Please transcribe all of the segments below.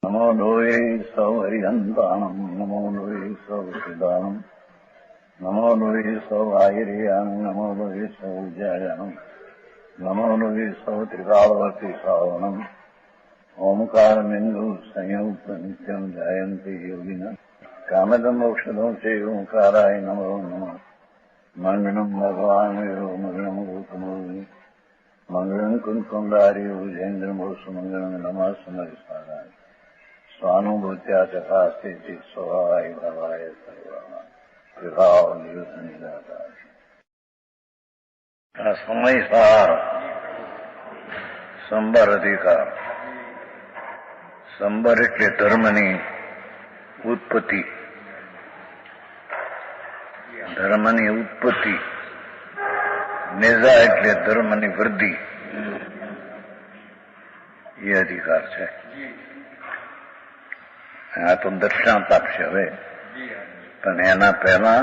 નમો લોહે સૌ હરિહંતાણમ નમો લોહે સૌ સિદ્ધાણમ નમો લોહે સૌ આયર્યાણમ નમો લોહે સૌ જયાણમ નમો લોહે સૌ ત્રિકાળવતી શ્રાવણમ ઓમકારમિંદુ સંયુક્ત નિત્યમ જાયંતી યોગિના કામદમ ઔષધો છે ઓંકારાય નમો નમઃ મંગળમ ભગવાન મંગળમ ગૌતમોની મંગળમ કુંકુંડારી ઉજેન્દ્રમોસુ મંગળમ નમઃ સમરિસ્વારાય સ્વાનુભૂત્યા ચકાસ્તિ સ્વભાવાય ભવાય સર્વા વિભાવ નિયુત નિરાકાર. આ સમયસાર સંબર અધિકાર. સંબર એટલે ધર્મની ઉત્પત્તિ. ધર્મની ઉત્પત્તિ. નેઝા એટલે ધર્મની વૃદ્ધિ. એ અધિકાર છે. આ તો દર્શાંત આપશે હવે, પણ એના પહેલા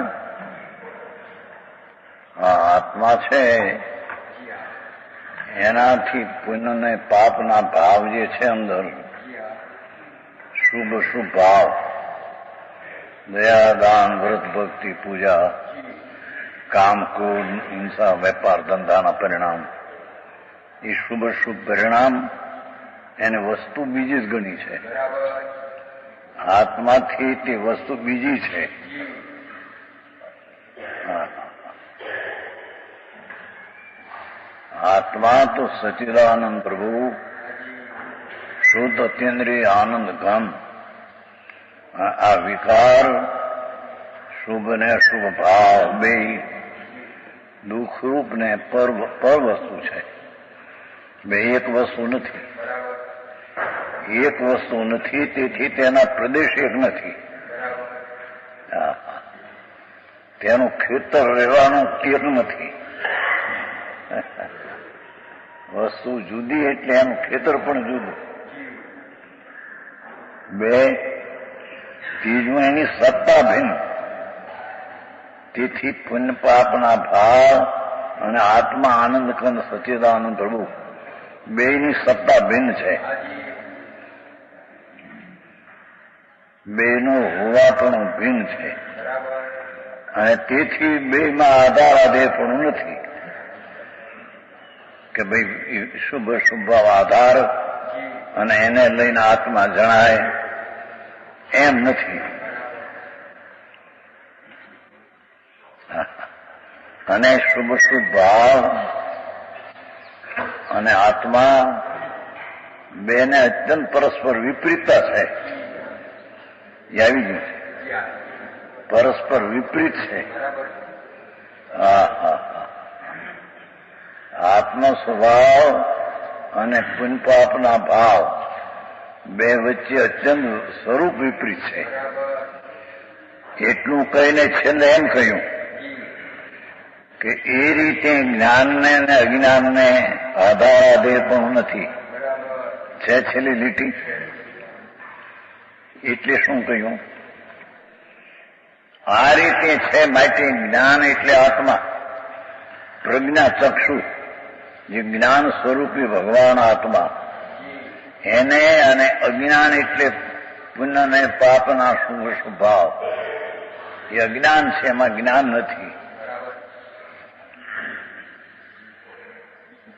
આ આત્મા છે એનાથી પુણ્ય ને પાપના ભાવ જે છે અંદર, શુભ શુભ ભાવ, દયા દાન વ્રત ભક્તિ પૂજા કામ ક્રોધ હિંસા વેપાર ધંધાના પરિણામ, એ શુભ શુભ પરિણામ એને વસ્તુ બીજી જ ગણી છે. આત્માથી તે વસ્તુ બીજી છે. આત્મા તો સચિદાનંદ પ્રભુ, શુદ્ધ અતિન્દ્રિય આનંદ ઘન. આ વિકાર શુભ ને અશુભ ભાવ બે દુઃખરૂપ ને પર વસ્તુ છે. બે એક વસ્તુ નથી. એક વસ્તુ નથી, તેથી તેના પ્રદેશ એક નથી. તેનું ખેતર રહેવાનું એક નથી. વસ્તુ જુદી એટલે એનું ખેતર પણ જુદું. બે ત્રીજું એની સત્તા ભિન્ન. તેથી પુણ્ય પાપના ભાવ અને આત્મા આનંદ કંદ સચિદાનંદ પ્રભુ બેની સત્તા ભિન્ન છે. બેનું હોવાપણું ભિન્ન છે અને તેથી બેમાં આધાર આધેયપણું નથી કે ભાઈ શુભ શુભ આધાર અને એને લઈને આત્મા જણાય એમ નથી. અને શુભ શુભ ભાવ અને આત્મા બેને અત્યંત પરસ્પર વિપરીતતા છે. આવી ગયું છે, પરસ્પર વિપરીત છે. આત્મ સ્વભાવ અને પુણ્ય પાપના ભાવ બે વચ્ચે અત્યંત સ્વરૂપ વિપરીત છે. એટલું કહીને છેલ્લે એમ કહ્યું કે એ રીતે જ્ઞાનને અને અજ્ઞાનને આધાર આધેય પણ નથી. છે છેલ્લી લીટી. એટલે શું કહ્યું? આ રીતે છે માટે જ્ઞાન એટલે આત્મા, પ્રજ્ઞા ચક્ષુ, જે જ્ઞાન સ્વરૂપી ભગવાન આત્મા, એને અને અજ્ઞાન એટલે પુણ્ય ને પાપના શુભ સ્વભાવ, એ અજ્ઞાન છે, એમાં જ્ઞાન નથી.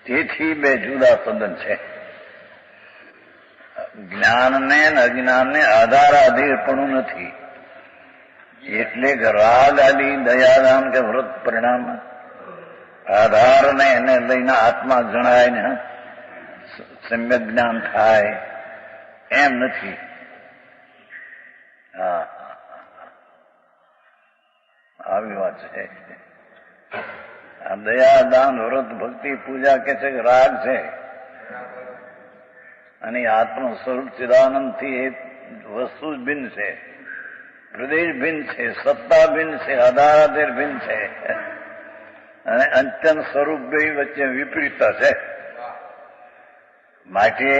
તેથી બે જુદા તદ્દન છે. જ્ઞાનને અજ્ઞાનને આધાર આધેયપણું નથી. એટલે કે રાગ આદિ દયાદાન કે વ્રત પરિણામ આધારને એને લઈને આત્મા જણાય ને સમ્યક જ્ઞાન થાય એમ નથી. આવી વાત છે. આ દયાદાન વ્રત ભક્તિ પૂજા કે છે કે રાગ છે અને આત્મ સ્વરૂપ ચિદાનંદથી એ વસ્તુ જ ભિન્ન છે, પ્રદેશ ભિન્ન છે, સત્તા ભિન્ન છે, આધાર ભિન્ન છે અને અંત્યન સ્વરૂપ બે વચ્ચે વિપરીતતા છે. માટે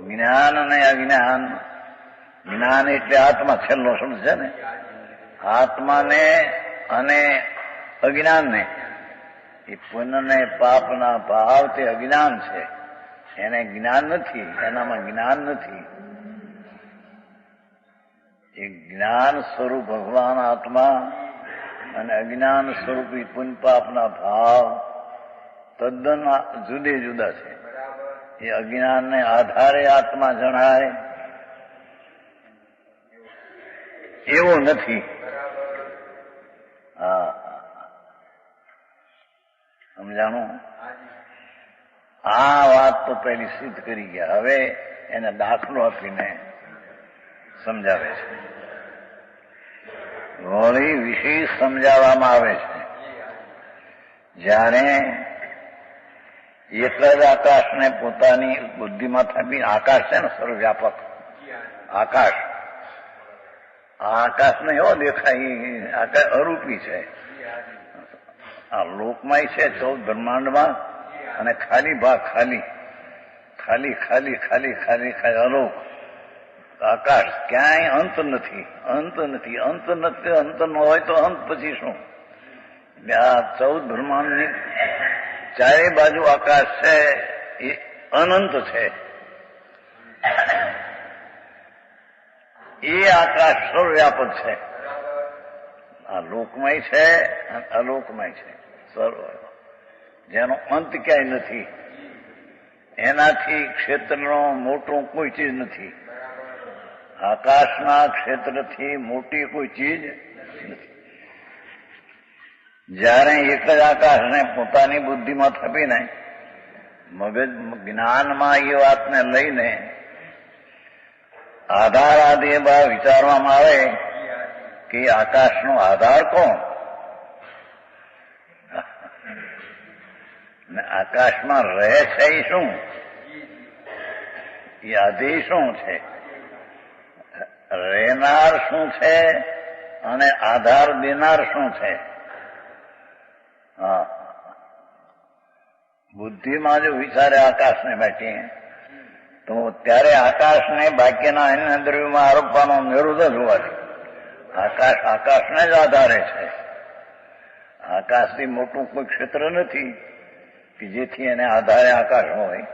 જ્ઞાન અને અજ્ઞાન, જ્ઞાન એટલે આત્મા છેલ્લો શબ્દ છે ને, આત્માને અને અજ્ઞાનને, એ પુણ્ય ને પાપના ભાવ તે અજ્ઞાન છે એને જ્ઞાન નથી, એનામાં જ્ઞાન નથી. એ જ્ઞાન સ્વરૂપ ભગવાન આત્મા અને અજ્ઞાન સ્વરૂપી પુણ્યપાપના ભાવ તદ્દન જુદે જુદા છે. એ અજ્ઞાનને આધારે આત્મા જણાય એવો નથી. હા, સમજાણું? આ વાત તો પહેલી સિદ્ધ કરી ગયા. હવે એને દાખલો આપીને સમજાવે છે. વળી વિશેષ સમજાવવામાં આવે છે. જ્યારે એક જ આકાશને પોતાની બુદ્ધિમાં થતી, આકાશ છે ને સર્વવ્યાપક આકાશ, આ આકાશને એવો દેખાય, આકાશ અરૂપી છે. આ લોકમાંય છે 14 બ્રહ્માંડમાં, અને ખાલી ભાગ ખાલી ખાલી ખાલી ખાલી ખાલી ખાલી અલોક આકાશ, ક્યાંય અંત નથી, અંત નથી, અંત નથી. અંત ન હોય તો અંત પછી શું? આ 14 બ્રહ્માંડની ચારે બાજુ આકાશ છે એ અનંત છે. એ આકાશ સર્વવ્યાપક છે. આ લોકમય છે અને અલોકમય છે. સર્વ જેનો અંત ક્યાંય નથી. એનાથી ક્ષેત્રનો મોટો કોઈ ચીજ નથી. આકાશના ક્ષેત્રથી મોટી કોઈ ચીજ નથી. જ્યારે એક જ આકાશને પોતાની બુદ્ધિમાં થપીને મગજ જ્ઞાનમાં એ વાતને લઈને આધાર આદિ વિચારવામાં આવે કે આકાશનો આધાર કોણ? આકાશમાં રહે છે એ શું? એ આધેય શું છે? રહેનાર શું છે અને આધાર દેનાર શું છે? હા, બુદ્ધિમાં જો વિચારે આકાશને બેઠી તો ત્યારે આકાશને બાકીના અન્ય દ્રવ્યોમાં આરોપવાનો નિરોધ જ હોવાથી આકાશ આકાશને જ આધારે છે. આકાશથી મોટું કોઈ ક્ષેત્ર નથી કે જેથી એને આધારે આકાશ હોય.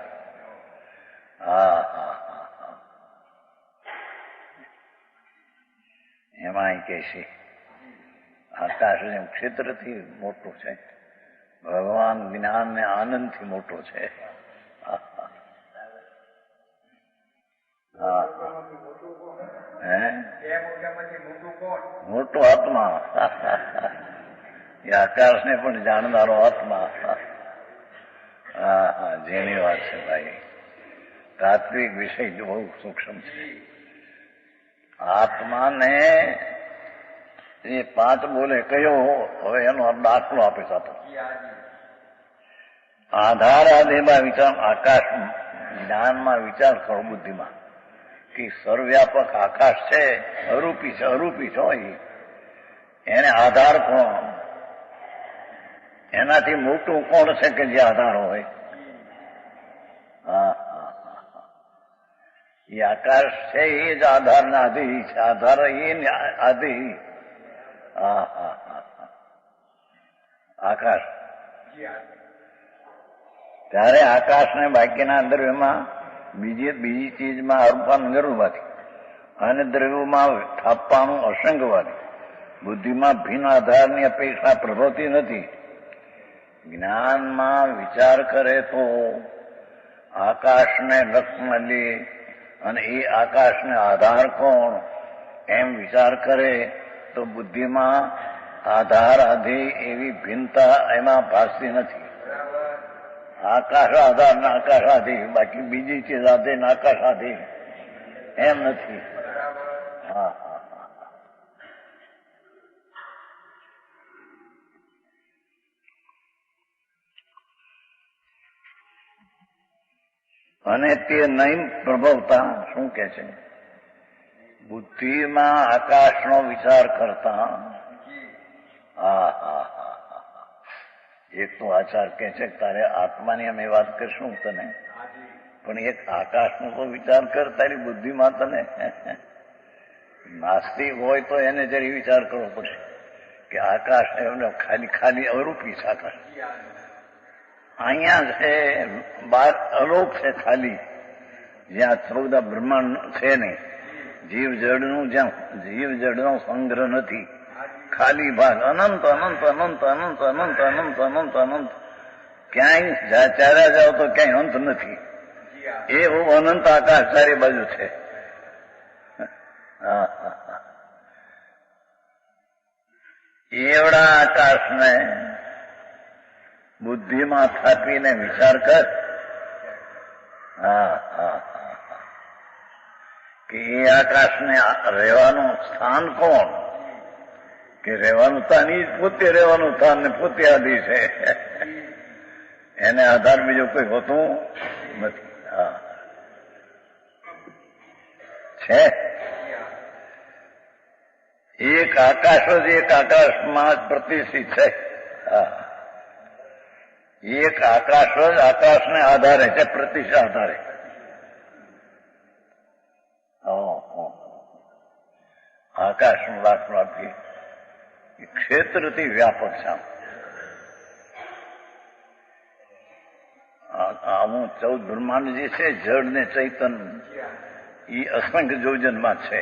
હા હા હા, એમાં કે છે આકાશ જેમ ક્ષેત્રથી મોટું છે, ભગવાન જ્ઞાન ને આનંદથી મોટો છે. મોટો આત્મા, એ આકાશને પણ જાણનારો આત્મા. હા હા, જેની વાત છે ભાઈ. તાત્વિક વિષય બહુ સૂક્ષ્મ છે. આત્માને એ 5 બોલે કયો? હવે એનો દાખલો આપે સાથે આધાર આદેમાં વિચાર. આકાશ જ્ઞાનમાં વિચાર કરો બુદ્ધિમાં કે સર્વવ્યાપક આકાશ છે, અરૂપી છે. અરૂપી છે એને આધાર કોણ? એનાથી મોટું કોણ છે કે જે આધાર હોય? હા, એ આકાશ છે એ જ આધારના આધેય છે. આધાર એ આધેય. હા હા હા, આકાશ. ત્યારે આકાશને બાકીના દ્રવ્યમાં બીજી ચીજમાં અરૂપવાનું નિર્વવાથી અને દ્રવ્યોમાં થાપવાનું અસંગવાથી બુદ્ધિમાં ભિન્ન આધારની અપેક્ષા પ્રભવતી નથી. જ્ઞાનમાં વિચાર કરે તો આકાશને લક્ષમાં લે અને એ આકાશને આધાર કોણ એમ વિચાર કરે તો બુદ્ધિમાં આધાર આધેય એવી ભિન્નતા એમાં ભાસતી નથી. આકાશ આધાર ને આકાશ આધેય, બાકી બીજી ચીજ આધે ને આકાશ આધેય એમ નથી. હા હા, અને તે નહીં પ્રભવતા શું કે છે? બુદ્ધિમાં આકાશનો વિચાર કરતા. હા હા હા, એક તો આચાર કે છે તારે આત્માની અમે વાત કરશું તને, પણ એક આકાશનો તો વિચાર કર તારી બુદ્ધિમાં તને. નાસ્તિક હોય તો એને જરી વિચાર કરવો પડશે કે આકાશ એમને ખાલી ખાલી અરૂપી છે આકાશ. અહીંયા છે બાર અલોક છે ખાલી, જ્યાં 14 બ્રહ્માંડ છે નહીં. જીવ જડનો સંગ્રહ નથી. ખાલી ભાગ અનંત અનંત અનંત અનંત અનંત અનંત અનંત અનંત. ક્યાંય ચાલ્યા જાઓ તો ક્યાંય અંત નથી. એવું અનંત આકાશ ચારે બાજુ છે. એવડા આકાશને બુદ્ધિમાં થાપીને વિચાર કર. કે એ આકાશને રહેવાનું સ્થાન કોણ? કે રહેવાનું સ્થાન એ પોતે રહેવાનું સ્થાન ને પોતે આદિ છે. એને આધાર બીજો કોઈ હોતું નથી. છે એક આકાશ જ એક આકાશમાં પ્રતિષ્ઠિત છે. એક આકાશ જ આકાશને આધારે છે, પ્રતિષ્ઠા આધારે. આકાશનું દાખલાથી ક્ષેત્રથી વ્યાપક છે. આવું 14 બ્રહ્માંડ જે છે જળ ને ચૈતન, એ અસંખ્ય યોજનમાં છે,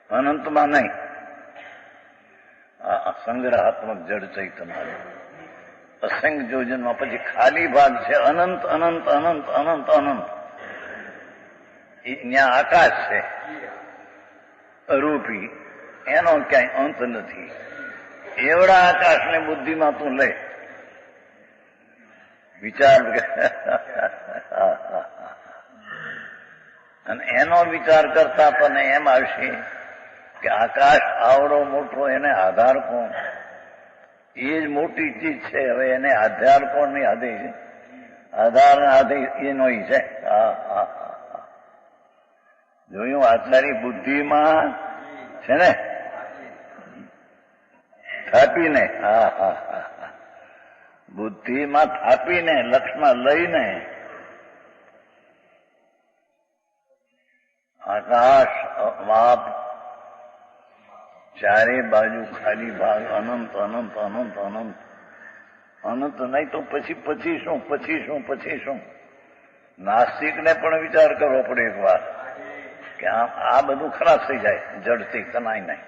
અનંતમાં નહીં. આ સંગ્રહાત્મક જળ ચૈતન અસંખ્ય યોજનમાં. પછી ખાલી ભાગ છે અનંત અનંત અનંત અનંત અનંત. ત્યાં આકાશ છે અરૂપી, એનો ક્યાંય અંત નથી. એવડા આકાશને બુદ્ધિમાં તું લે, વિચાર. અને એનો વિચાર કરતા તને એમ આવશે કે આકાશ આવડો મોટો, એને આધાર કોણ? એ જ મોટી ચીજ છે. હવે એને આધાર કોણ નહીં? આધે આધાર આધે એનો છે. જોયું? આટલાની બુદ્ધિમાં છે ને થાપીને, બુદ્ધિમાં થાપીને, લક્ષમાં લઈને આકાશ માપ ચારે બાજુ ખાલી ભાગ અનંત અનંત અનંત અનંત અનંત. નહીં તો પછી શું? પછી શું? પછી શું? નાસ્તિકને પણ વિચાર કરવો પડે એક વાર કે આ બધું ખરાબ થઈ જાય, જડથી કનાય નહીં.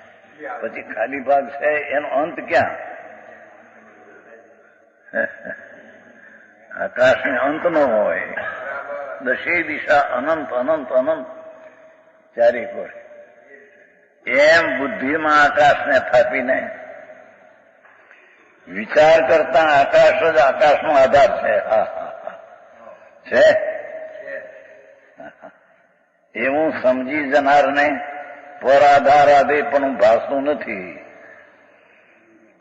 પછી ખાલી ભાગ છે, એનો અંત ક્યાં? આકાશને અંત ન હોય. દશે દિશા અનંત અનંત અનંત ચારે કોર. એમ બુદ્ધિમાં આકાશને થાપીને વિચાર કરતા આકાશ જ આકાશનો આધાર છે. છે એવું સમજી જનારને પર આધાર આદે પણ ભાસતું નથી.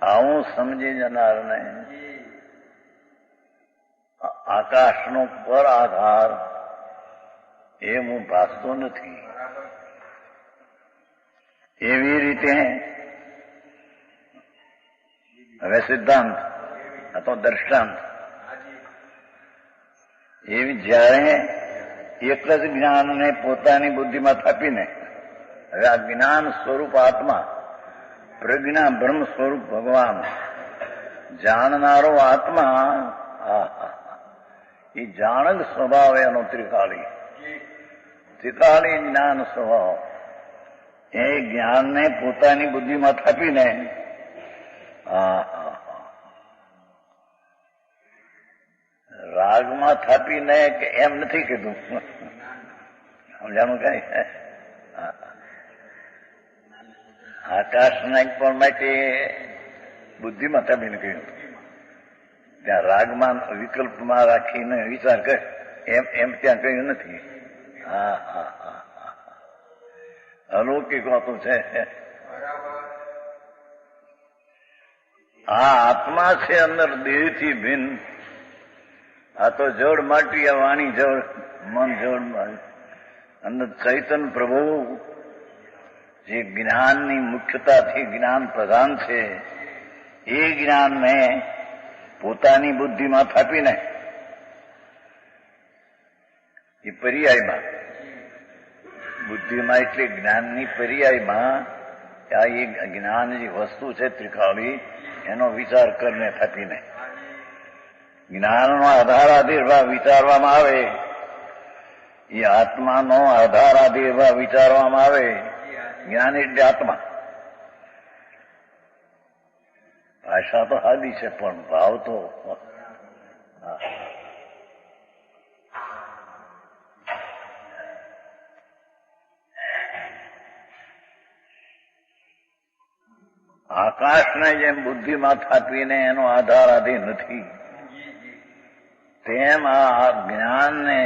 આવું સમજી જનારને આકાશનો પર આધાર એવું ભાસતું નથી. એવી રીતે હવે સિદ્ધાંત અથવા દ્રષ્ટાંત એવી જ્યારે એક જ જ્ઞાનને પોતાની બુદ્ધિમાં થાપીને, હવે આ જ્ઞાન સ્વરૂપ આત્મા, પ્રજ્ઞા બ્રહ્મ સ્વરૂપ ભગવાન, જાણનારો આત્મા, એ જાણક સ્વભાવ એનો ત્રિકાળી જ્ઞાન સ્વભાવ. એ જ્ઞાનને પોતાની બુદ્ધિમાં થાપીને રાગમાં થાપીને, કે એમ નથી કીધું, સમજાણું કઈ? આકાશના પણ માટે બુદ્ધિમાં થાપીને કહ્યું. ત્યાં રાગમાં વિકલ્પમાં રાખીને વિચાર કર, એમ ત્યાં કહ્યું નથી. અલૌકિક વાતું છે. આ આત્મા છે અંદર દેહથી ભિન્ન. આ તો જળ માટી, આ વાણી જળ, મન જળ, અંદર ચૈતન પ્રભુ જે જ્ઞાનની મુખ્યતાથી જ્ઞાન પ્રધાન છે, એ જ્ઞાનને પોતાની બુદ્ધિમાં થાપીને એ પર્યાયમાં, બુદ્ધિમાં એટલે જ્ઞાનની પર્યાયમાં આ એ જ્ઞાન જે વસ્તુ છે ત્રિકાળી, એનો વિચાર કરીને થાપીને જ્ઞાનનો આધારાધીન વિચારવામાં આવે, એ આત્માનો આધારાધીન વિચારવામાં આવે. જ્ઞાન એટલે આત્મા. ભાષા તો સાદી છે પણ ભાવ તો આકાશને જેમ બુદ્ધિમાં થાપીને એનો આધાર આધી નથી, તેમ આ જ્ઞાનને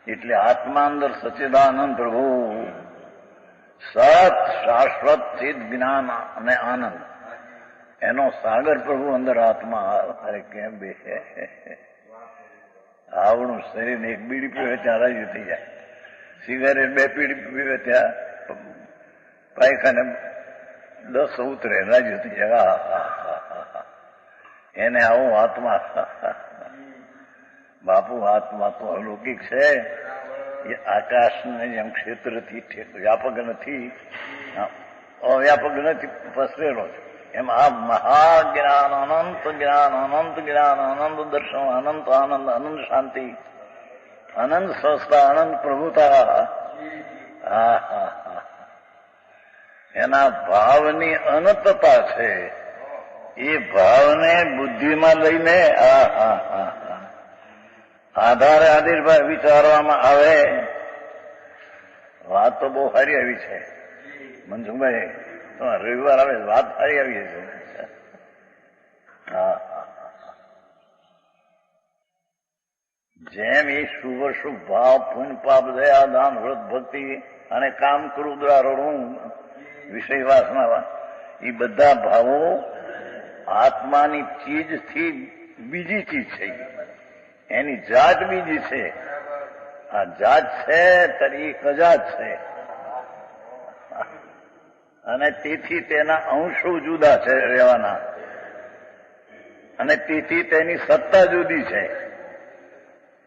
એટલે આત્મા અંદર સચ્ચિદાનંદ પ્રભુ સત શાશ્વત ચિદ જ્ઞાન અને આનંદ એનો સાગર પ્રભુ અંદર આત્મા. અરે કેમ બે આવડું શરીર એક બીડી પીવે ત્યાં રાજી થઈ જાય, સિગારેટ 2 પીડી પીવે ત્યાં પાયખાને 10 ઉતરે, રાજી થઈ જાય. એને આવું આત્મા. બાપુ આત્મા તો અલૌકિક છે. એ આકાશને જેમ ક્ષેત્રથી વ્યાપક નથી, અવ્યાપક નથી, પસરેલો છે. એમ આ મહાજ્ઞાન, અનંત જ્ઞાન, અનંત જ્ઞાન, અનંત દર્શન, અનંત આનંદ, અનંત શાંતિ, અનંત સ્વસ્થતા, અનંત પ્રભુતા. એના ભાવની અનંતતા છે. એ ભાવને બુદ્ધિમાં લઈને આધારે આધીર વિચારવામાં આવે. વાત તો બહુ સારી આવી છે મનસુખભાઈ, રવિવાર આવે વાત સારી આવી છે. જેમ એ શુભ શુભ ભાવ, પુણ્ય પાપ, દયા, દાન, વ્રત, ભક્તિ અને કામ, ક્રોધ, રડવું, વિષય વાસના, એ બધા ભાવો આત્માની ચીજથી બીજી ચીજ છે. એની જાત બીજી છે. આ જાત છે ત્યારે એક જાત છે, અને તેથી તેના અંશો જુદા છે રહેવાના, અને તેથી તેની સત્તા જુદી છે,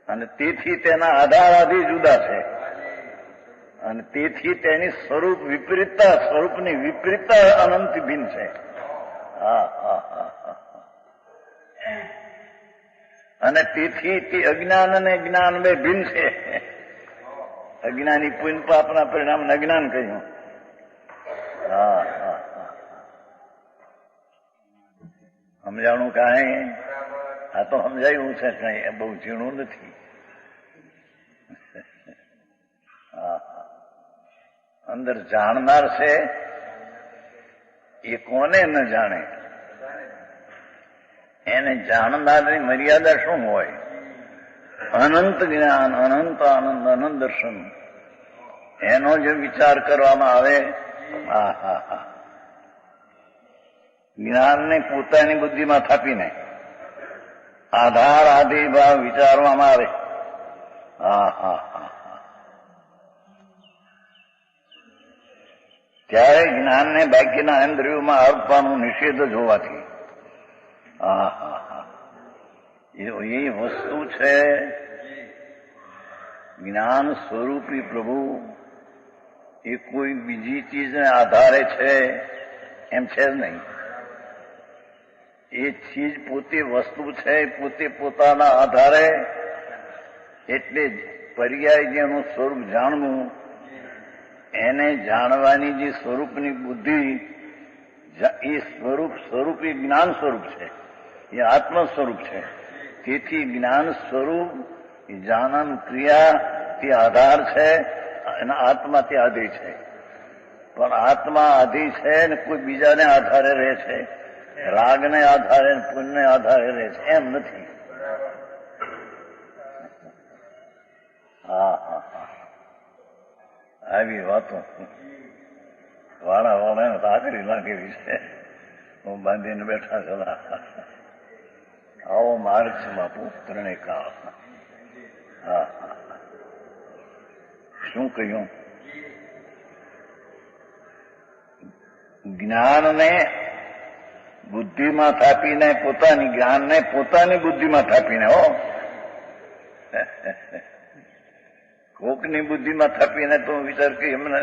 અને તેથી તેના આધારાથી જુદા છે, અને તેથી તેની સ્વરૂપ વિપરીતતા, સ્વરૂપની વિપરીતતા અનંત ભિન્ન છે. અને તેથી તે અજ્ઞાન અને જ્ઞાન બે ભિન્ન છે. અજ્ઞાની પુણ્ય પાપના પરિણામને અજ્ઞાન કહ્યું. સમજાણું કાંઈ? આ તો સમજાયું છે, કઈ બહુ ઝીણું નથી. અંદર જાણનાર છે એ કોને ન જાણે? એને જાણનારની મર્યાદા શું હોય? અનંત જ્ઞાન, અનંત આનંદ, અનંત દર્શન, એનો જો વિચાર કરવામાં આવે, જ્ઞાનને પોતાની બુદ્ધિમાં થાપીને આધાર આધિ ભાવ વિચારવામાં આવે, ત્યારે જ્ઞાનને બાકીના ઇન્દ્રિયોમાં આપવાનું નિષેધ જ હોવાથી એ વસ્તુ છે. જ્ઞાન સ્વરૂપી પ્રભુ એ કોઈ બીજી ચીજને આધારે છે એમ છે જ નહીં. એ ચીજ પોતે વસ્તુ છે, પોતે પોતાના આધારે. એટલે જ પર્યાય જેનું સ્વરૂપ જાણવું, એને જાણવાની જે સ્વરૂપની બુદ્ધિ, એ સ્વરૂપ એ જ્ઞાન સ્વરૂપ છે, એ આત્મ સ્વરૂપ છે. તેથી જ્ઞાન સ્વરૂપ એ જાનન ક્રિયા તે આધાર છે, અને આત્મા તે આધિ છે. પણ આત્મા આધિ છે ને કોઈ બીજાને આધારે રહે છે, રાગને આધારે, પુણ્યને આધારે રહે છે, એમ નથી. આવી વાતો વાળા તાકરી નાખેલી છે. હું બાંધીને બેઠા છલા. આવો માર્ગ છે બાપુ, ત્રણેય કાળ. શું કહ્યું? જ્ઞાનને બુદ્ધિમાં થાપીને, પોતાની જ્ઞાનને પોતાની બુદ્ધિમાં થાપીને, કોકની બુદ્ધિમાં થાપીને તો વિચાર કે એમને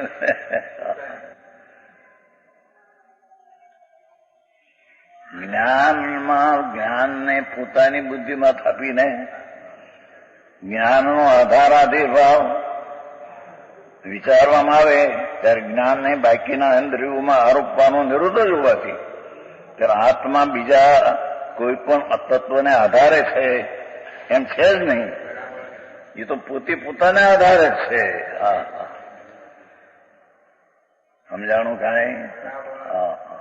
જ્ઞાનને પોતાની બુદ્ધિમાં થાપીને જ્ઞાનનો આધારાધીન ભાવ વિચારવામાં આવે ત્યારે જ્ઞાનને બાકીના ઇન્દ્રિયોમાં આરોપવાનો નિરોધ જ હોવાથી ત્યારે આત્મા બીજા કોઈ પણ તત્વને આધારે છે એમ છે જ નહીં. એ તો પોતે પોતાને આધારે જ છે. હા હા, સમજાણું કાંઈ? હા હા.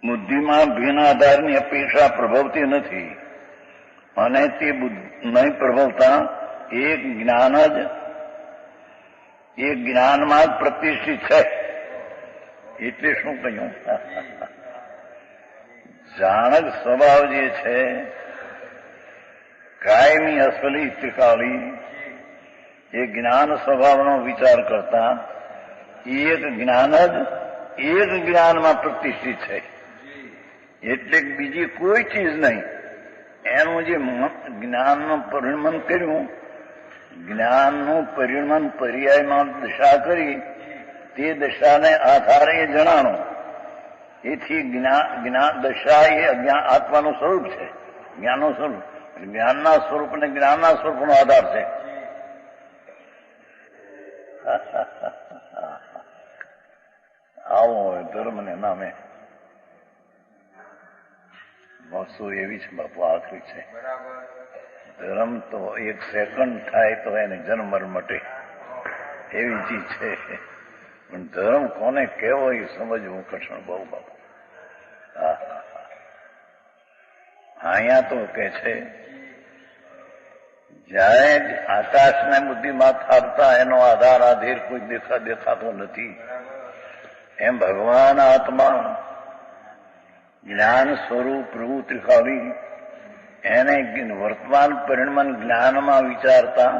બુદ્ધિમાં ભિન્ન આધારની અપેક્ષા પ્રભવતી નથી અને તે નહીં પ્રભવતા એક જ્ઞાનમાં જ પ્રતિષ્ઠિત છે. એટલે શું કહ્યું? જાણક સ્વભાવ જે છે કાયમી અસલી ત્રિકાળી એ જ્ઞાન સ્વભાવનો વિચાર કરતા એક જ્ઞાન જ એક જ્ઞાનમાં પ્રતિષ્ઠિત છે. એટલે બીજી કોઈ ચીજ નહીં. એનું જે જ્ઞાનનું પરિણમન કર્યું, જ્ઞાનનું પરિણમન પર્યાયમાં દશા કરી તે દશાને આધારે જણાણું. એથી જ્ઞાન દશા એ આત્માનું સ્વરૂપ છે, જ્ઞાનનું સ્વરૂપ. જ્ઞાનના સ્વરૂપ અને જ્ઞાનના સ્વરૂપનો આધાર છે. આવો હોય ધર્મને નામે વસ્તુ એવી છે બાપુ, આખરી છે. ધર્મ તો એક સેકન્ડ થાય તો એને જન્મ મટે એવી ચીજ છે. પણ ધર્મ કોને કેવો એ સમજવું કઠણ બહુ બાપુ. અહીંયા તો કે છે જયારે આકાશને બુદ્ધિમાં થાપતા એનો આધાર આધીર કોઈ દેખાતો નથી, એમ ભગવાન આત્મા જ્ઞાન સ્વરૂપ પ્રભુ ત્રિકાળી એને વર્તમાન પરિણમન જ્ઞાનમાં વિચારતા,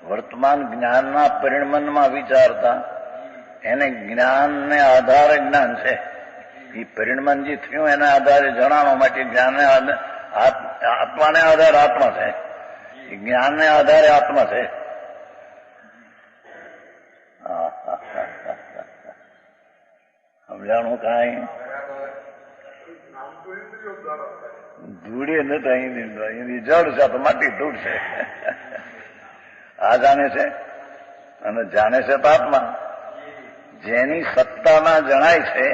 વર્તમાન જ્ઞાનના પરિણમનમાં વિચારતા એને જ્ઞાનને આધારે જ્ઞાન છે. એ પરિણમન જે થયું એના આધારે જણાવવા માટે જ્ઞાનને આત્માને આધારે આત્મા છે, જ્ઞાનને આધારે આત્મા છે. સમજાણું કાંઈ? ધૂળે નથી અહીંની જળ છે તો માટી ધૂળ છે. આ જાણે છે અને જાણે છે તો આત્મા. જેની સત્તામાં જણાય છે,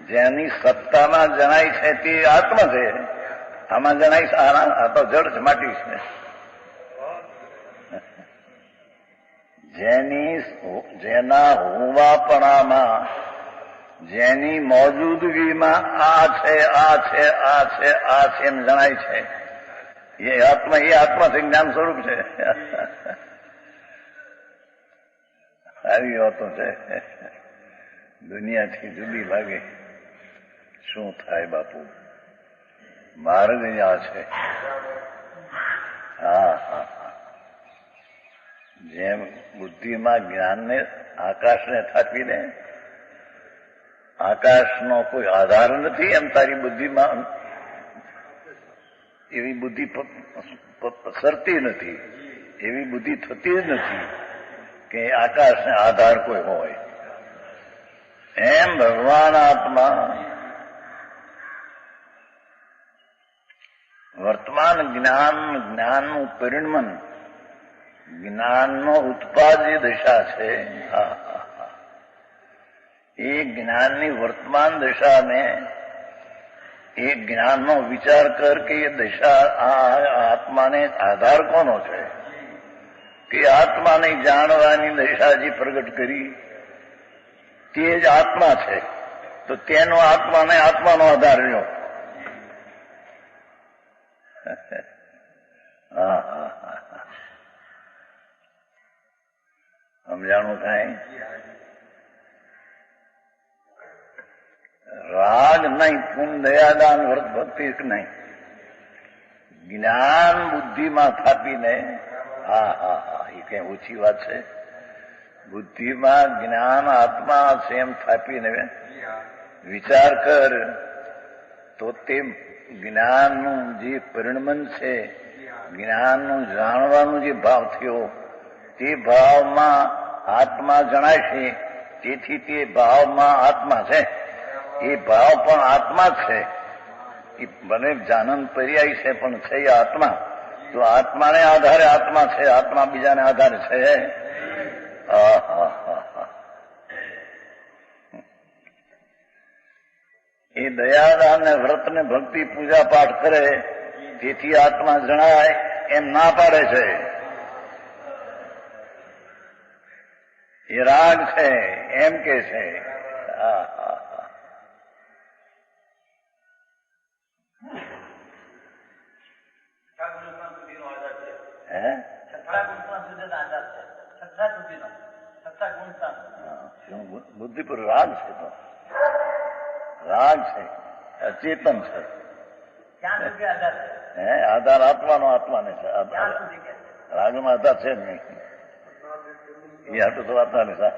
જેની સત્તામાં જણાય છે તે આત્મા છે. આમાં જણાય છે આ તો જળ છે, માટી છે. જેના હોવાપણામાં, જેની મોજૂદગીમાં આ છે આ છે આ છે આ છે એમ જણાય છે એ આત્મા છે, જ્ઞાન સ્વરૂપ છે. આવી વાતો છે. દુનિયાથી જુદી લાગે. શું થાય બાપુ? માર્ગ આ છે. હા હા, જેમ બુદ્ધિમાં જ્ઞાનને આકાશને થાપીને આકાશનો કોઈ આધાર નથી એમ તારી બુદ્ધિમાં એવી બુદ્ધિ પસરતી નથી, એવી બુદ્ધિ થતી જ નથી કે આકાશને આધાર કોઈ હોય. એમ ભગવાન આત્મા વર્તમાન જ્ઞાનનું પરિણમન, જ્ઞાનનો ઉત્પાદ જે દશા છે એ જ્ઞાનની વર્તમાન દશાને એ જ્ઞાનનો વિચાર કર કે એ દશા આત્માને આધાર કોનો છે, કે આત્માને જાણવાની દશા જે પ્રગટ કરી તે જ આત્મા છે. તો તેનો આત્માને આત્માનો આધાર રહ્યો. હા હા હા, સમજાણું કાંઈ? રાગ નહીં, પૂર્ણ દયાદાન વ્રત ભક્તિ નહીં, જ્ઞાન બુદ્ધિમાં થાપીને. હા હા હા, એ કઈ ઓછી વાત છે? બુદ્ધિમાં જ્ઞાન આત્મા છે એમ થાપીને વિચાર કર તો તે જ્ઞાનનું જે પરિણમન છે, જ્ઞાનનું જાણવાનું જે ભાવ થયો, તે ભાવમાં આત્મા જણાય છે. તેથી તે ભાવમાં આત્મા છે. એ ભાવ પણ આત્મા જ છે. એ ભલે જાનંદ પર્યાય છે, પણ છે એ આત્મા. તો આત્માને આધારે આત્મા છે, આત્મા બીજાને આધારે છે. એ દયાદાન ને વ્રત ને ભક્તિ પૂજા પાઠ કરે, તેથી આત્મા જણાય એમ ના પાડે છે. એ રાગ છે એમ કે છે. બુદ્ધિ પર રાગ છે, તો રાગ છે, અચેતન છે. આધાર આત્માનો આત્માને છે. રાગનો આધાર છે જ નહીં. એ હાટું તો વાત ના.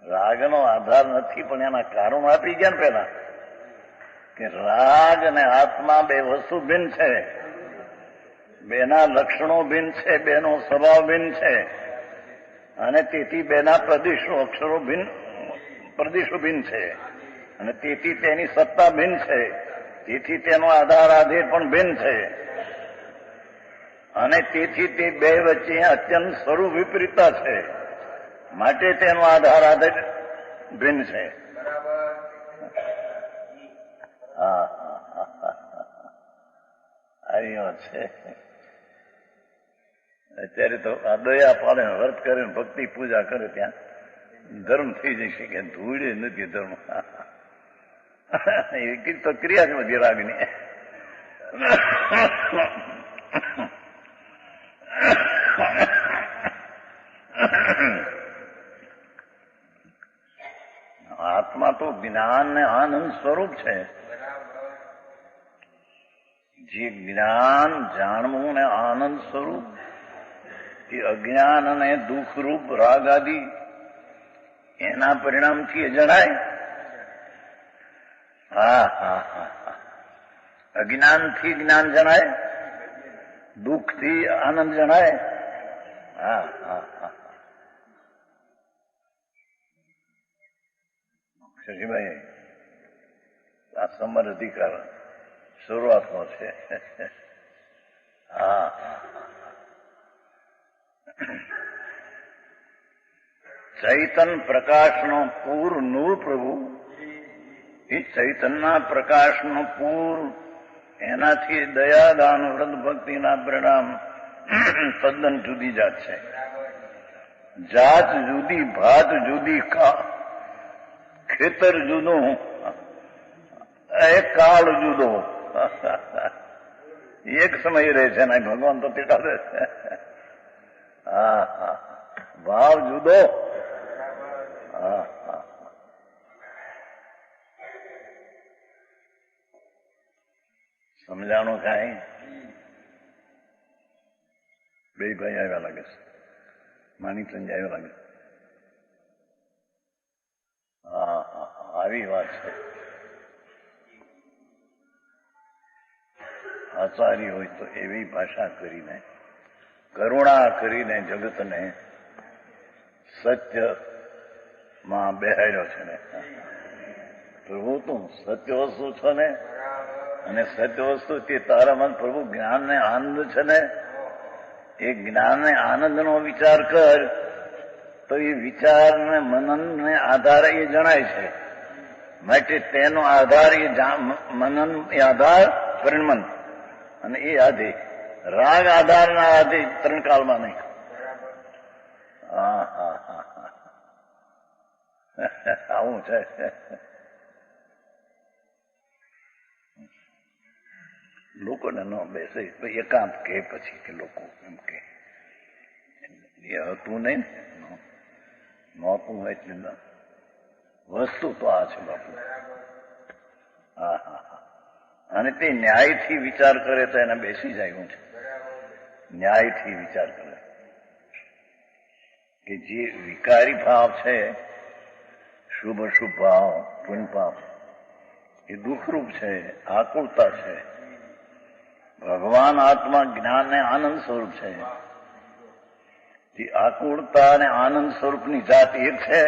રાગનો આધાર નથી, પણ એના કારણો આપી ગયા ને પેલા કે રાગ અને આત્મા બે વસ્તુ ભિન્ન છે, બેના લક્ષણો ભિન્ન છે, બેનો સ્વભાવ ભિન્ન છે, અને તેથી બેના પ્રદેશો ભિન્ન છે, અને તેથી તેની સત્તા ભિન્ન છે, તેથી તેનો આધાર આધેર પણ ભિન્ન છે, અને તેથી તે બે વચ્ચે અત્યંત સ્વરૂપ વિપરીતતા છે. માટે તેનો આધાર આધેર ભિન્ન છે. આવી વાત છે. અત્યારે તો આ દયા પાડે, વ્રત કરે, ભક્તિ પૂજા કરે, ત્યાં ધર્મ થઈ જશે કે ધૂળે નથી ધર્મ. એ તો ક્રિયા જ બધી રાગની. આત્મા તો જ્ઞાન ને આનંદ સ્વરૂપ છે. જે જ્ઞાન જાણવું ને આનંદ સ્વરૂપ, એ અજ્ઞાન અને દુઃખરૂપ રાગ આદિ એના પરિણામથી જણાય. અજ્ઞાનથી જ્ઞાન જણાય, દુઃખથી આનંદ જણાય. શશીભાઈ, આ સમર અધિકાર શરૂઆતનો છે. ચૈતન પ્રકાશનો પૂર નૂર પ્રભુ, એ ચૈતનના પ્રકાશનો પૂર, એનાથી દયાદાન વ્રત ભક્તિના પરિણામ તદ્દન જુદી જાત છે. જાત જુદી, ભાત જુદી, ખેતર જુદું, કાળ જુદો. એક સમય રહે છે ને ભગવાન તો તેડાવે છે. ભાવ જુદો. સમજાણું કાંઈ? બે ભાઈ આવ્યા લાગે છે, માણિકચંદ આવ્યા લાગે. આવી વાત છે. આચાર્ય હોય તો એવી ભાષા કરીને, કરુણા કરીને જગતને સત્યમાં બેહાડ્યો છે ને. પ્રભુ તું સત્ય વસ્તુ છો ને, અને સત્ય વસ્તુ તે તારામાં પ્રભુ જ્ઞાન ને આનંદ છે ને. એ જ્ઞાન ને આનંદનો વિચાર કર, તો એ વિચાર ને મનન ને આધારે એ જણાય છે. માટે તેનો આધાર એ મનન, એ આધાર પરિણમન, અને એ આધે રાગ આધારના આધે ત્રણ કાળમાં નહીં. આવું છે. લોકોને ન બેસે એકાંત કે પછી કે લોકો એમ કે એ હતું નહીં, નહોતું એટલે વસ્તુ તો આ છે બાપુ. અને તે ન્યાયથી વિચાર કરે તો એને બેસી જાય. હું છે ન્યાયથી વિચાર કરે કે જે વિકારી ભાવ છે, શુભ અશુભ ભાવ, પુણ્ય પાપ, એ દુઃખરૂપ છે, આકુળતા છે. ભગવાન આત્મા જ્ઞાન ને આનંદ સ્વરૂપ છે. આકુળતા અને આનંદ સ્વરૂપની જાત એક છે,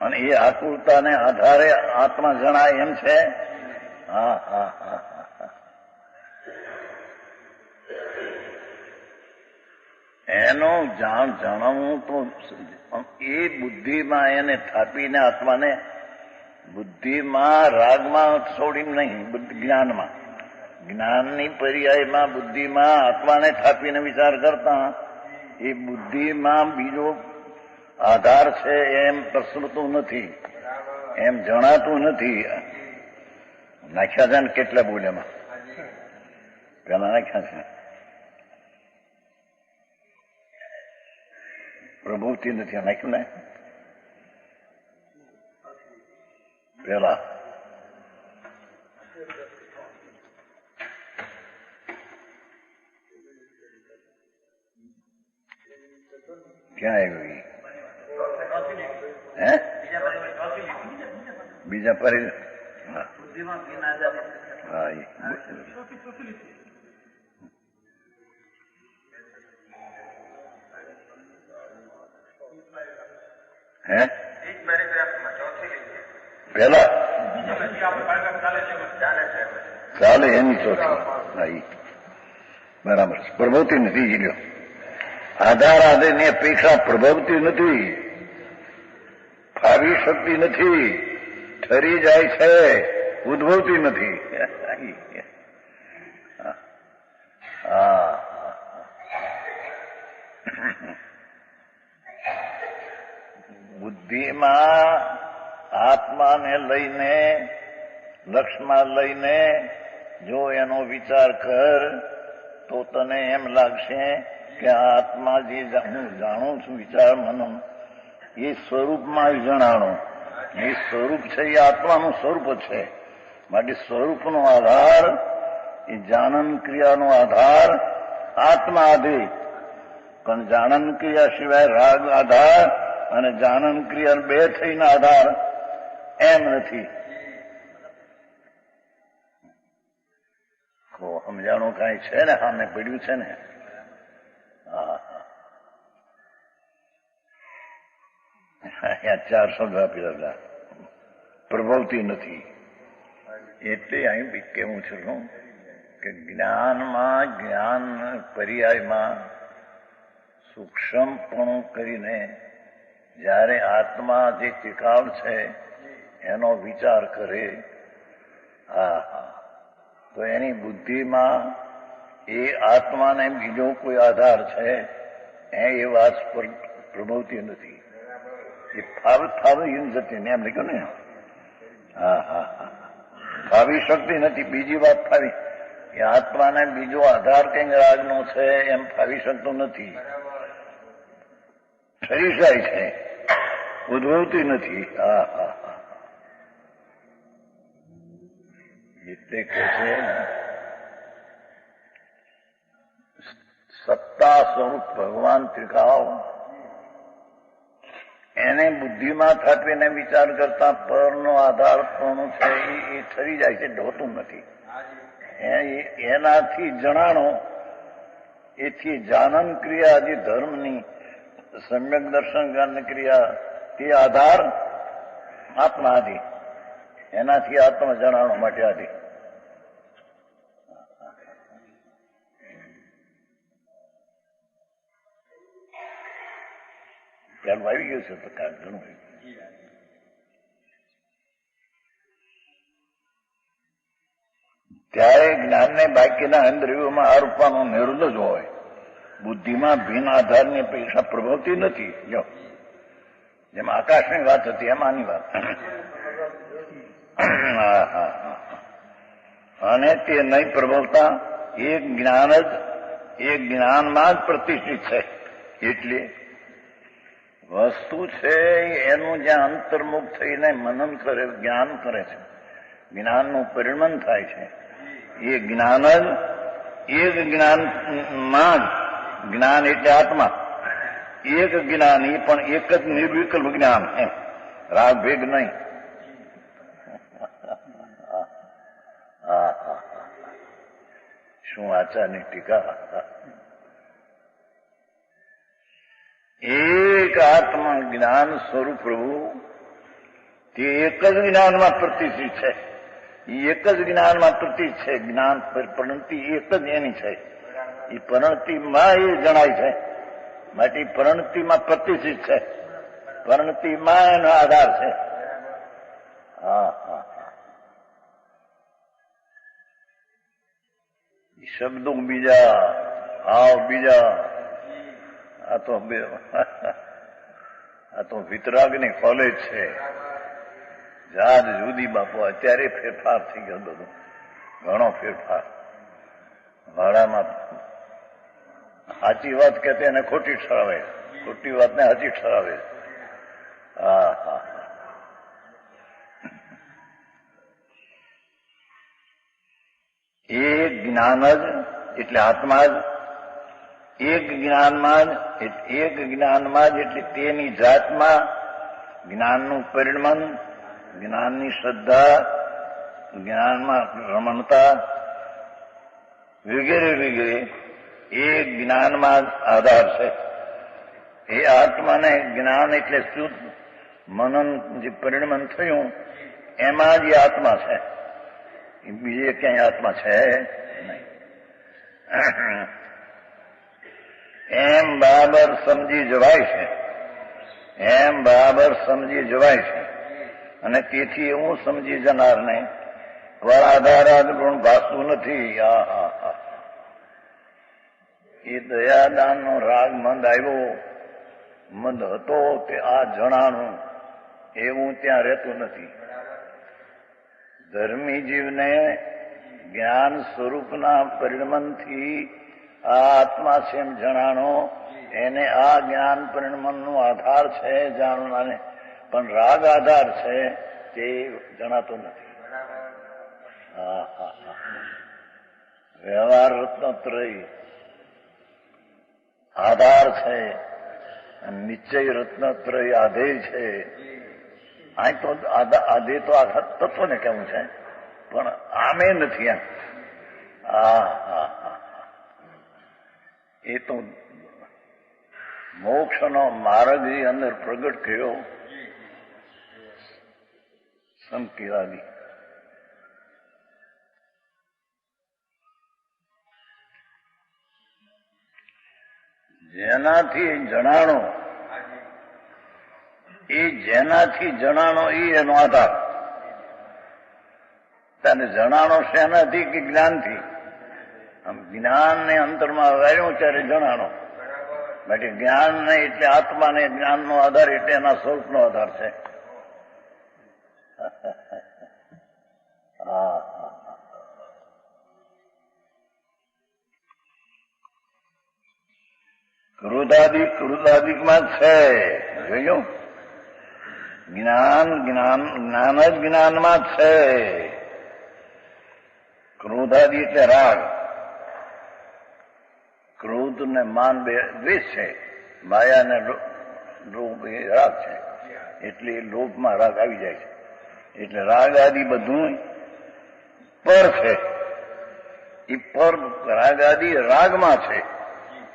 અને એ આકુળતાને આધારે આત્મા જણાય એમ છે. હા હા હા હા. એનું જાણવું તો એ બુદ્ધિમાં એને થાપીને આત્માને બુદ્ધિમાં રાગમાં છોડીને નહીં, જ્ઞાનમાં જ્ઞાનની પર્યાયમાં બુદ્ધિમાં આત્માને થાપીને વિચાર કરતા એ બુદ્ધિમાં બીજો આધાર છે એમ પ્રસરતું નથી, એમ જણાતું નથી. નાખ્યા છે ને કેટલા બોલ્યામાં પેલા નાખ્યા છે. પ્રભુતિ નથી નાખ્યું ને પેલા. ક્યાં આવ્યું? હે બીજા પરી હા હે પેલા ચાલે એની ચોથી બરાબર. પ્રભવતી નથી જીલ્યો. આધાર આધારની અપેક્ષા પ્રભવતી નથી, ફાવી શકતી નથી, ઠરી જાય છે, ઉદ્ભવતી નથી. બુદ્ધિમાં આત્માને લઈને લક્ષમાં લઈને જો એનો વિચાર કર તો તને એમ લાગશે કે આ આત્મા જે હું જાણું છું વિચાર મનન એ સ્વરૂપમાં જણાણું. એ સ્વરૂપ છે એ આત્માનું સ્વરૂપ છે. માટે સ્વરૂપનો આધાર એ જાણન ક્રિયાનો આધાર આત્મા આધે, પણ જાણન ક્રિયા સિવાય રાગ આધાર અને જાણન ક્રિયા બે થઈને આધાર એમ નથી. સમજાણું કાંઈ છે ને? સામે પડ્યું છે ને? હા, 4 શબ્દ આપી રહ્યા. પ્રભવતી નથી એટલે અહીં બી કેવું છું કે જ્ઞાનમાં જ્ઞાન પર્યાયમાં સૂક્ષ્મપણું કરીને જ્યારે આત્મા જે ટિકાવ છે એનો વિચાર કરે, તો એની બુદ્ધિમાં એ આત્માને બીજો કોઈ આધાર છે એ વાત પર પ્રભવતી નથી. એ ફાવી જતી ને એમ લખ્યું ને. ફાવી શકતી નથી. બીજી વાત ફાવી એ આત્માને બીજો આધાર કંઈક રાગનો છે એમ ફાવી શકતું નથી, ઠરી જાય છે, ઉદ્ભવતી નથી. એટલે કે છે સત્તા સ્વરૂપ ભગવાન ત્રિકાવ એને બુદ્ધિમાં થાપીને વિચાર કરતા પરનો આધાર પણ છે એ ઠરી જાય છે, ઢોતું નથી. એનાથી જણાણો એથી જાનન ક્રિયા જે ધર્મની સમ્યક દર્શન જ્ઞાન ક્રિયા તે આધાર આત્મા આદિ, એનાથી આત્મા જણાવવા માટે આદિ. ચાલુ આવી ગયું છે તો કાંક ઘણું. ત્યારે જ્ઞાનને બાકીના ઇન્દ્રિયોમાં આરોપવાનો નિરુદ્ધ જ હોય. બુદ્ધિમાં ભિન્ન આધારની અપેક્ષા પ્રભવતી નથી. જો જેમ આકાશની વાત હતી એમ આની વાત. અને તે નહીં પ્રભવતા એ જ્ઞાનમાં જ પ્રતિષ્ઠિત છે. એટલે વસ્તુ છે એનું જ્યાં અંતર્મુખ થઈને મનન કરે, જ્ઞાન કરે છે, જ્ઞાનનું પરિણમન થાય છે. એ જ્ઞાન જ એક જ્ઞાનમાં જ, જ્ઞાન એટલે આત્મા, એક જ્ઞાન એ પણ એક જ નિર્વિકલ્પ જ્ઞાન, એમ રાગ ભેગ નહીં. શું આચારની ટીકા. એક આત્મા જ્ઞાન સ્વરૂપ પ્રભુ તે એક જ જ્ઞાનમાં પ્રતિષ્ઠિત છે. એક જ જ્ઞાનમાં પ્રતિષ્ઠિત છે. જ્ઞાન પરિણતિ એક જ એની છે. એ પરિણતિમાં એ જણાય છે. માટે પરિણતિમાં પ્રતિષ્ઠિત છે. પરિણતિમાં એનો આધાર છે. હા હા હા. શબ્દો બીજા, ભાવ બીજા. આ તો વિતરાગની કોલેજ છે. જાત જુદી બાપુ. અત્યારે ફેરફાર થઈ ગયો બધો, ઘણો ફેરફાર. ભાડામાં સાચી વાત કહેતે એને ખોટી ઠરાવે, ખોટી વાતને સાચી ઠરાવે. હા હા. એક જ્ઞાન જ એટલે આત્મા જ, એક જ્ઞાનમાં જ એટલે તેની જાતમાં જ્ઞાનનું પરિણમન, જ્ઞાનની શ્રદ્ધા, જ્ઞાનમાં રમણતા વગેરે વગેરે એ જ્ઞાનમાં આધાર છે. એ આત્માને જ્ઞાન એટલે શુદ્ધ મનન જે પરિણમન થયું એમાં જ આત્મા છે. બીજે ક્યાંય આત્મા છે નહીં. એમ બરાબર સમજી જવાય છે. એમ બરાબર સમજી જવાય છે. અને તેથી એવું સમજી જનારને પર આધાર ગુણ ભાસતું નથી. એ દયાદાનનો રાગ મંદ આવ્યો, મંદ હતો તે આ જણાનું એવું ત્યાં રહેતું નથી. ધર્મી જીવને જ્ઞાન સ્વરૂપના પરિણમનથી આ આત્મા છે એમ જણાનો, એને આ જ્ઞાન પરિણમનનો આધાર છે જાણવાને, પણ રાગ આધાર છે તે જણાતો નથી. હા હા હા. વ્યવહાર રત્નત્રય આધાર છે, નિશ્ચય રત્નત્રય આધેય છે. આ તો આધે તો આખા તત્વને કેવું છે, પણ આમે નથી. એમ હા હા હા. એ તો મોક્ષનો માર્ગ એ અંદર પ્રગટ કર્યો સંકેવાદી. જેનાથી જણાણો એ એનો આધાર. તને જણાણો શેનાથી કે જ્ઞાનથી? આમ જ્ઞાનને અંતરમાં વાળ્યું ત્યારે જણાણો. બાકી જ્ઞાન ને એટલે આત્માને જ્ઞાનનો આધાર એટલે એના સ્વરૂપનો આધાર છે. હા હા. ક્રોધાદિકમાં છે. જોયું? જ્ઞાન જ જ્ઞાનમાં છે. ક્રોધાદિ એટલે રાગ. ક્રોધ ને માન બે દ્વેષ છે. માયા ને લોભ એ રાગ છે. એટલે લોભમાં રાગ આવી જાય છે. એટલે રાગ આદિ બધું પર છે. એ પર રાગ આદિ રાગમાં છે.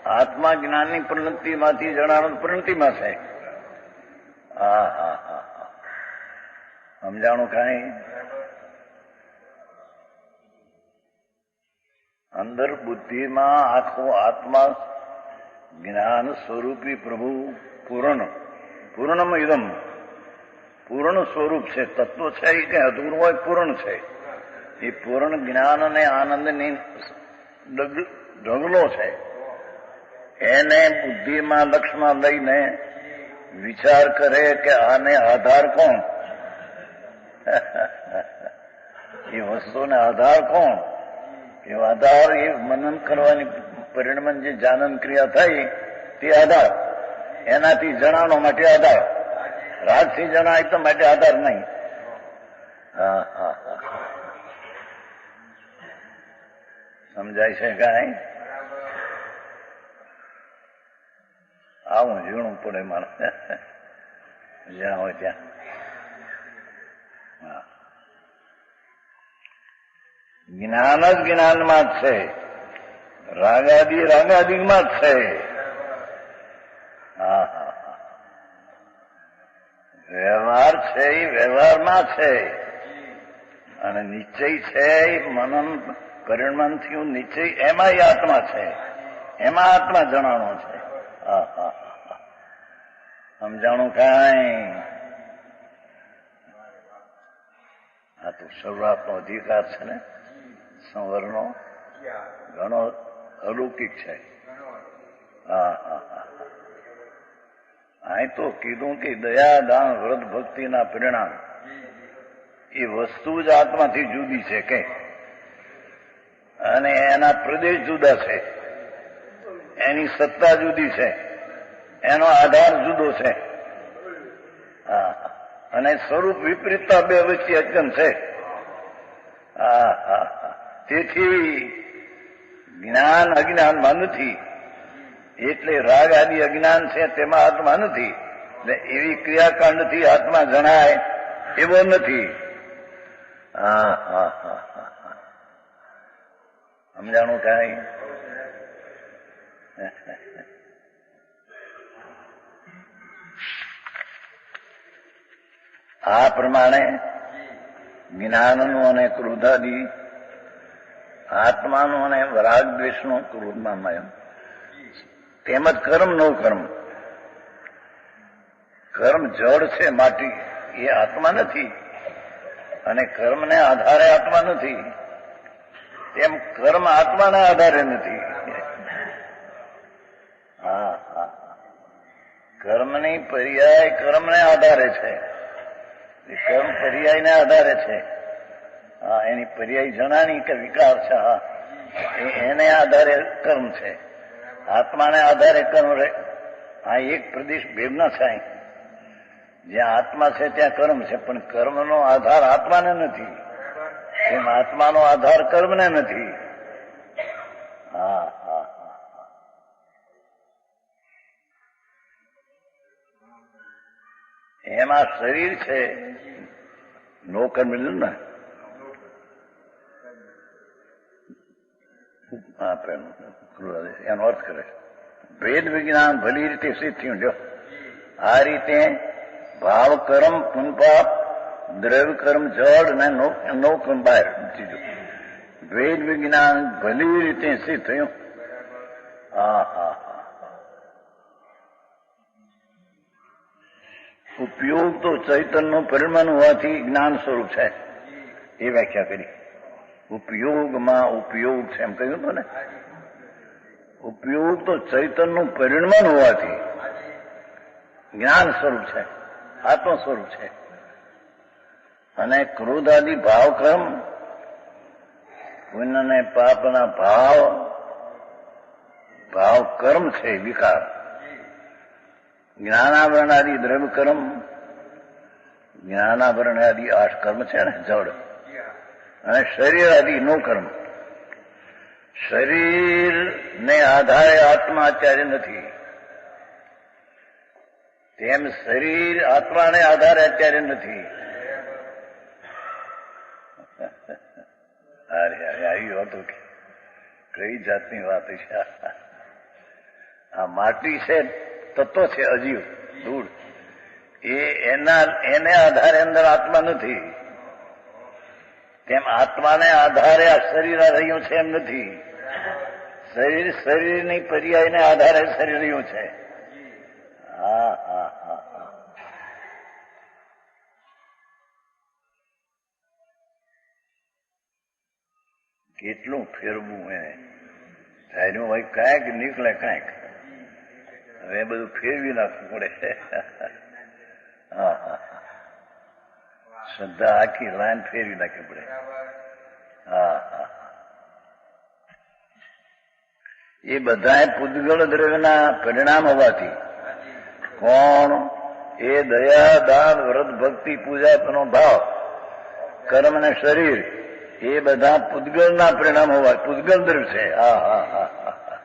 આત્મા જ્ઞાનની પરિણતિમાંથી જણાનું પરિણતિમાં છે. હા હા હા હા. સમજાણું કાંઈ? અંદર બુદ્ધિમાં આખો આત્મા જ્ઞાન સ્વરૂપી પ્રભુ પૂર્ણમ ઇદમ પૂર્ણ સ્વરૂપ છે. તત્વ છે એ કઈ અધૂરું હોય, પૂર્ણ છે. એ પૂર્ણ જ્ઞાન અને આનંદની ઢગલો છે. એને બુદ્ધિમાં લક્ષમાં લઈને વિચાર કરે કે આને આધાર કોણ? એ વસ્તુને આધાર કોણ? એ આધાર એ મનન કરવાની પરિણમન જે જાનન ક્રિયા થઈ તે આધાર. એનાથી જણાનો માટે આધાર. રાગથી જણાય તો માટે આધાર નહીં. હા હા હા. સમજાય છે કાંઈ? આવું ઝીણું પડે મારે જ્યાં હોય ત્યાં. જ્ઞાન જ જ્ઞાનમાં જ છે. રાગાદિમાં જ છે. હા હા, વ્યવહાર છે એ વ્યવહારમાં છે, અને નિશ્ચય છે એ મનન પરિણમનથી નિશ્ચય એમાં આત્મા છે, એમાં આત્મા જણાણો છે. હા હા, સમજાણું કાંઈ? આ તો શરૂઆતનો અધિકાર છે ને, સંવરનો ઘણો અલૌકિક છે. હા હા હા, અહીં તો કીધું કે દયા દાન વ્રત ભક્તિના પરિણામ એ વસ્તુ જ આત્માથી જુદી છે કે, અને એના પ્રદેશ જુદા છે, એની સત્તા જુદી છે, એનો આધાર જુદો છે. હા, અને સ્વરૂપ વિપરીતતા બે વચ્ચે અજ્ઞાન છે. હા હા, તેથી જ્ઞાન અજ્ઞાનમાં નથી, એટલે રાગ આદિ અજ્ઞાન છે તેમાં આત્મા નથી, એટલે એવી ક્રિયાકાંડથી આત્મા જણાય એવો નથી. હા હા હા હા, સમજાણું કાંઈ? આ પ્રમાણે જ્ઞાનનું અને ક્રોધાદિ, આત્માનું અને રાગ દ્વેષનું ક્રોધમાં, તેમજ કર્મ નો કર્મ. કર્મ જળ છે, માટી, એ આત્મા નથી, અને કર્મને આધારે આત્મા નથી, તેમ કર્મ આત્માના આધારે નથી. હા હા, કર્મની પર્યાય કર્મને આધારે છે, કર્મ પર્યાયને આધારે છે. હા, એની પર્યાય જણાની કે વિકાર છે, હા, એને આધારે કર્મ છે, આત્માને આધારે કર્મ રહે. આ એક પ્રદેશ ભેગના થાય, જ્યાં આત્મા છે ત્યાં કર્મ છે, પણ કર્મનો આધાર આત્માને નથી, એમ આત્માનો આધાર કર્મને નથી. હા હા હા, એમાં શરીર છે, નો કર્મ લીધું ને એનો અર્થ કરે ભેદ વિજ્ઞાન ભલી રીતે સિદ્ધ થયું. જો આ રીતે ભાવ કર્મ પુનપાપ દ્રવ્ય કર્મ જળ ને નો કર્મ બહાર ભેદ વિજ્ઞાન ભલી રીતે સિદ્ધ થયું. હા હા હા, ઉપયોગ તો ચૈતન્યનું પરિમાણ હોવાથી જ્ઞાન સ્વરૂપ છે, એ વ્યાખ્યા કરી. ઉપયોગમાં ઉપયોગ છે એમ કહ્યું હતું ને, ઉપયોગ તો ચૈતન્યનું પરિણમન હોવાથી જ્ઞાન સ્વરૂપ છે, આત્મ સ્વરૂપ છે. અને ક્રોધ આદિ ભાવક્રમ, પુણ્ય અને પાપના ભાવ કર્મ છે, વિકાર. જ્ઞાનાવરણ આદિ દ્રવ્ય કર્મ, જ્ઞાનાવરણ આદિ 8 કર્મ છે ને, જળ, અને શરીર આદિ નો કર્મ. શરીરને આધારે આત્મા આચાર્ય નથી, તેમ શરીર આત્માને આધારે આચાર્ય નથી. આવી વાતો કઈ જાતની વાત છે? આ માટી છે, તત્વ છે, અજીવ ધૂળ, એને આધારે અંદર આત્મા નથી, તેમ આત્માને આધારે આ શરીર રહ્યું છે એમ નથી. શરીરની પર્યાયને આધારે શરીર રહ્યું છે. હા હા હા હા, કેટલું ફેરવું એને ધાર્યું હોય કાંઈક નીકળે કાંઈક, હવે બધું ફેરવી નાખવું પડે. હા હા, શ્રદ્ધા આખી લાઈન ફેરવી નાખવી પડે. હા હા, એ બધા પૂતગળ દ્રવ્યના પરિણામ હોવાથી કોણ? એ દયા દાન વ્રત ભક્તિ પૂજાનો ભાવ કર્મ અને શરીર, એ બધા પૂતગળના પરિણામ હોવા, પૂતગળ દ્રવ્ય છે. હા હા હા હા,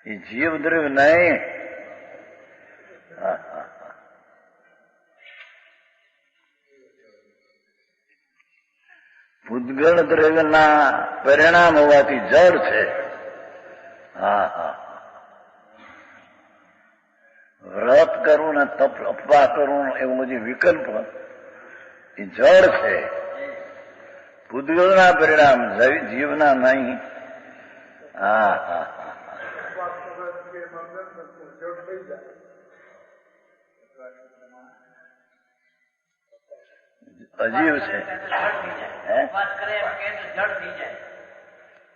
એ જીવ દ્રવ્ય નહીં. હા હા, પૂતગળ પૂદગળ દ્રવ્યના પરિણામ હોવાથી જળ છે. હા હા, વ્રત કરવું ને તપ અપવાસ કરવું એવું બધી વિકલ્પ એ જળ છે. પૂદગળના પરિણામ, જીવના નહીં. હા હા, અજીવ છે.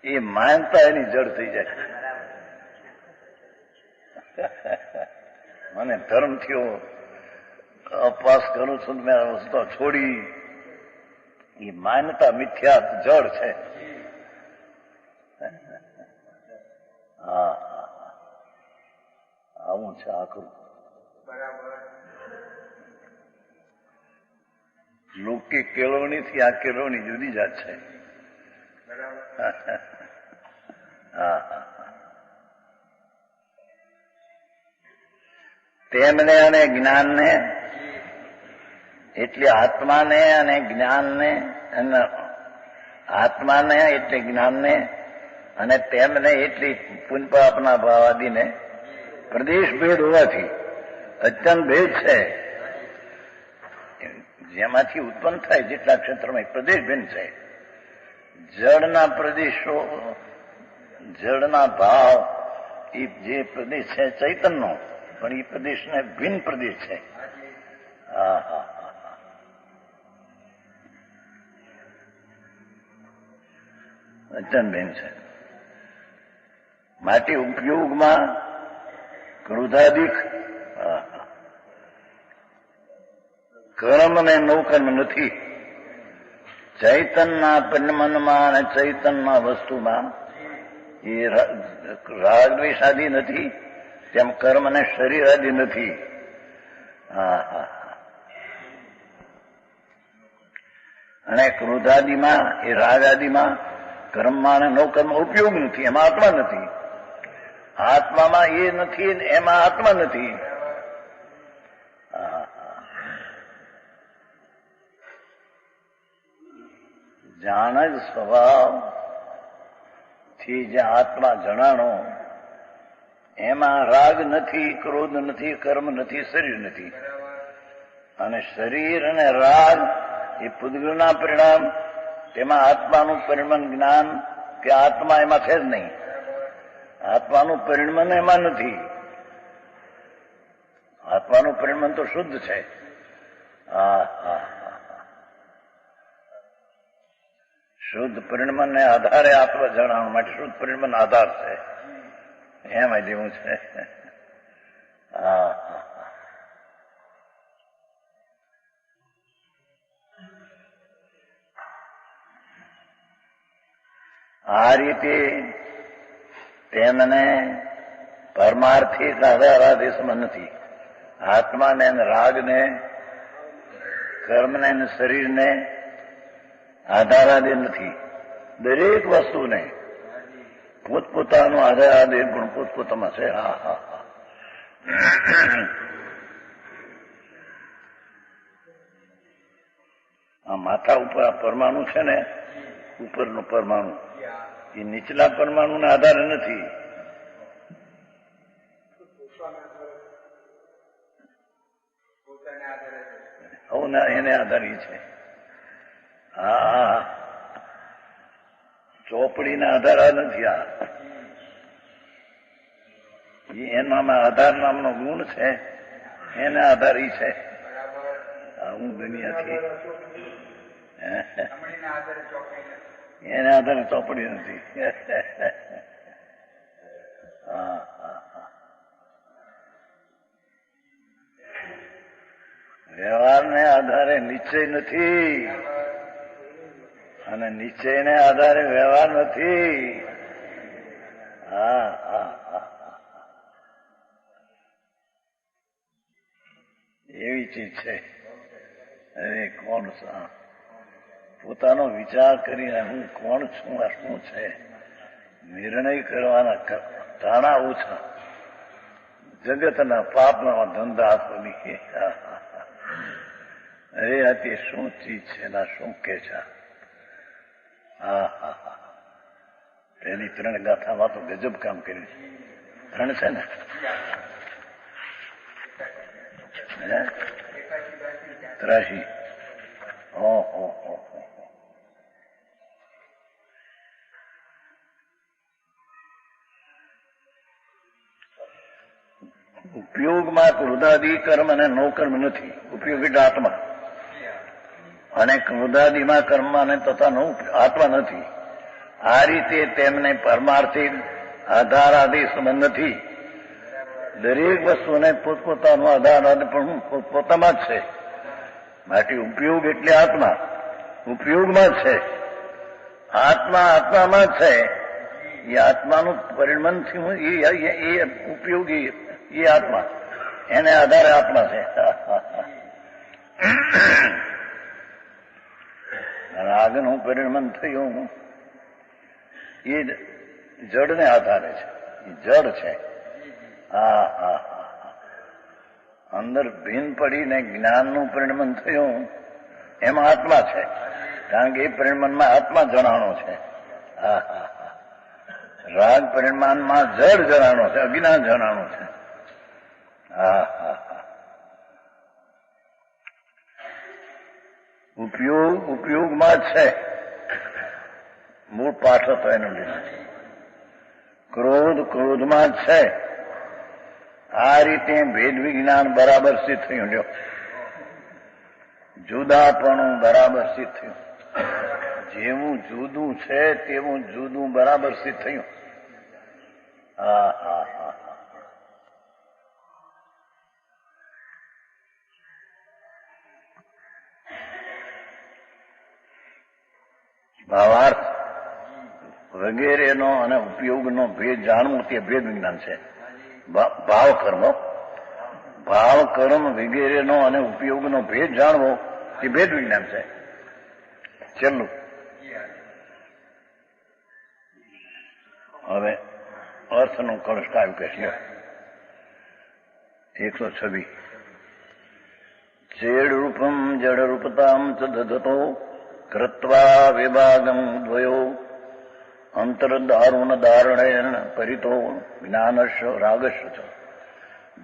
એ માનતા એની જડ થઈ જાય. મને ધર્મ થયો, અપવાસ કરું છું, મેં વસ્તુ છોડી, એ માન્યતા મિથ્યા જડ છે. હા, આવું છે આખું. લોકે કેળવણીથી આ કેળવણી જુદી જાત છે. હા, તેમને અને જ્ઞાનને, એટલે આત્માને અને જ્ઞાનને, આત્માને એટલે જ્ઞાનને, અને તેમને એટલી પુનપાપના ભાવાદીને પ્રદેશ ભેદ હોવાથી અત્યંત ભેદ છે. જેમાંથી ઉત્પન્ન થાય જેટલા ક્ષેત્રમાં પ્રદેશ ભિન્ન છે. જળના પ્રદેશો, જળના ભાવ, એ જે પ્રદેશ છે ચૈતનનો, પણ એ પ્રદેશને ભિન્ન પ્રદેશ છે. હા હા, અત્યંત ભિન્ન છે. માટે ઉપયોગમાં ક્રોધાદિક કર્મ ને નવકર્મ નથી. ચૈતનના પરિણમનમાં અને ચૈતનના વસ્તુમાં એ રાગદ્વેષ આદિ નથી, તેમ કર્મ અને શરીર આદિ નથી. હા હા, અને ક્રોધાદિમાં એ રાગ આદિમાં કર્મમાં અને નવકર્મ ઉપયોગ નથી, એમાં આત્મા નથી. આત્મામાં એ નથી, એમાં આત્મા નથી. જાણ જ સ્વભાવ થી જે આત્મા જણાણો, એમાં રાગ નથી, ક્રોધ નથી, કર્મ નથી, શરીર નથી. અને શરીર અને રાગ એ પૂદગળના પરિણામ, તેમાં આત્માનું પરિણમન જ્ઞાન કે આત્મા એમાં છે જ નહીં. આત્માનું પરિણમન એમાં નથી. આત્માનું પરિણમન તો શુદ્ધ છે. હા હા, શુદ્ધ પરિણમનને આધારે આત્મા જણાવવા માટે શુદ્ધ પરિણમન આધાર છે. એમાં જેવું છે. હા, આ રીતે તેમને પરમાર્થિક આધારાદેશમાં નથી. આત્માને, રાગને, કર્મને, શરીરને આધારાદે નથી. દરેક વસ્તુને પોતપોતાનો આધારાદે પણ પોતપોતામાં છે. હા હા હા, આ માથા ઉપર આ પરમાણુ છે ને, ઉપરનો પરમાણુ, એ નીચલા પરમાણુના આધારે નથી. એને આધારી છે. હા, ચોપડીના આધાર નથી. આ એનામાં આધાર નામનો ગુણ છે, એને આધારી છે. હું દુનિયાથી એને આધારે ચોપડી નથી. હા, વ્યવહારને આધારે નિશ્ચય નથી, અને નિશ્ચયને આધારે વ્યવહાર નથી. હા હા હા, એવી ચીજ છે. અરે કોણ પોતાનો વિચાર કરીને હું કોણ છું, આ શું છે, નિર્ણય કરવાના ટાણા ઓછા, જગતના પાપના ધંધા બની. અરે આ તે શું ચીજ છે, ના શું કે છે. હા હા હા, પેલી 3 ગાથામાં તો ગજબ કામ કર્યું છે. 3 છે ને? હે? 83. ઓહો. ઉપયોગમાં ક્રોધાદી કર્મ અને નો કર્મ નથી. ઉપયોગ એટલે આત્મા, અને ક્રોધાદિમાં કર્મ અને તથા નો આત્મા નથી. આ રીતે તેમને પરમાર્થિક આધાર આદિ સંબંધ નથી. દરેક વસ્તુને પોતપોતાનો આધાર આદિ પણ પોતામાં જ છે. માટે ઉપયોગ એટલે આત્મા ઉપયોગમાં જ છે. આત્મા આત્મામાં જ છે. એ આત્માનું પરિણમન થયું એ ઉપયોગી એ આત્મા, એને આધારે આત્મા છે. રાગનું પરિણમન થયું એ જડને આધારે છે. એ જડ છે. હા, અંદર ભીન પડીને જ્ઞાનનું પરિણમન થયું એમાં આત્મા છે. કારણ કે એ પરિણમનમાં આત્મા જણાણો છે. રાગ પરિણમનમાં જડ જણાણો છે, અજ્ઞાન જણાણો છે. ઉપયોગમાં જ છે. મૂળ પાઠ હતો એનો લીધે. ક્રોધમાં જ છે. આ રીતે ભેદ વિજ્ઞાન બરાબર સિદ્ધ થયું. લ્યો, જુદાપણું બરાબર સિદ્ધ થયું. જેવું જુદું છે તેવું જુદું બરાબર સિદ્ધ થયું. ભાવાર્થ વગેરેનો અને ઉપયોગનો ભેદ જાણવું તે ભેદ વિજ્ઞાન છે. ભાવ કર્મ વગેરેનો અને ઉપયોગનો ભેદ જાણવો તે ભેદ વિજ્ઞાન છે. છેલ્લું હવે અર્થનું કળશ કાવ્ય કહેશે. 126. ચેડરૂપમ જડરૂપતામ ચ દધતો કૃત્વા વિભાગમ દ્વયો અંતરદારુણ ધારણેન પરિતો જ્ઞાનશ રાગશ ચ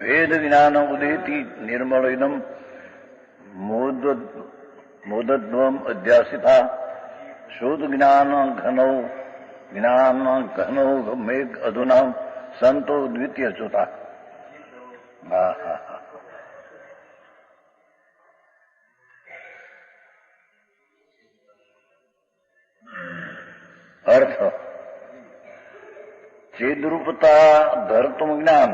ભેદ જ્ઞાન ઉદેતિ નિર્મળ ઇદમ મોદદ્વમ અધ્યાસિતા શુદ્ધ જ્ઞાન ઘનો મેઘ અધુના સંતો દ્વિતીય ચોતા. અર્થ ચેદરૂપતા ધરતું જ્ઞાન.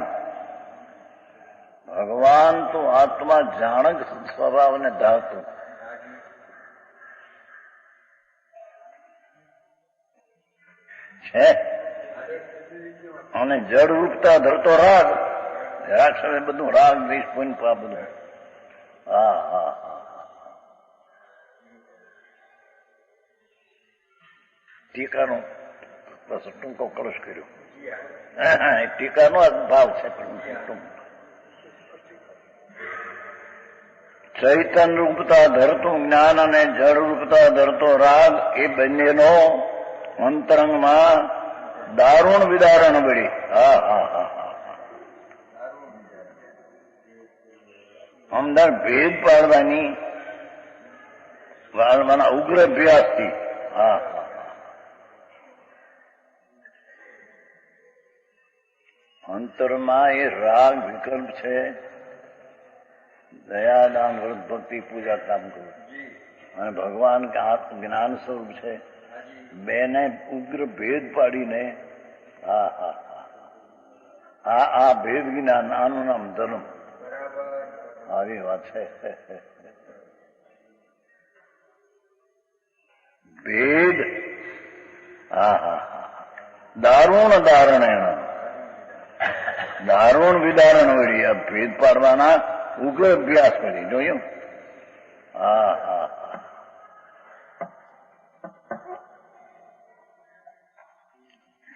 ભગવાન તો આત્મા જાણક સ્વભાવને ધારતું છે, અને જડ રૂપતા ધરતો રાગ. રાક્ષસે બધું રાગ દ્વેષ પૂન પાપ બધું. ટીકાનો બસ ટૂંકો કળશ કર્યો. ટીકાનો આ ભાવ છે. ચૈતન્ય રૂપતા ધરતું જ્ઞાન અને જળ રૂપતા ધરતો રાગ એ બંનેનો અંતરંગમાં દારૂણ વિદારણ બળી. અંદર ભેદ પાડવાની વાળવાના ઉગ્ર અભ્યાસથી અંતરમાં એ રાગ વિકલ્પ છે. દયાદાન વ્રત ભક્તિ પૂજા કામ કરવું અને ભગવાન જ્ઞાન સ્વરૂપ છે. બેને ઉગ્ર ભેદ પાડીને આ ભેદ જ્ઞાન, આનું નામ ધર્મ. આવી વાત છે. ભેદ દારૂણ ધારણેણ, દારૂણ વિદારણ વળી આ ભેદ પાડવાના ઉગ્ર અભ્યાસ કરી. જોયું?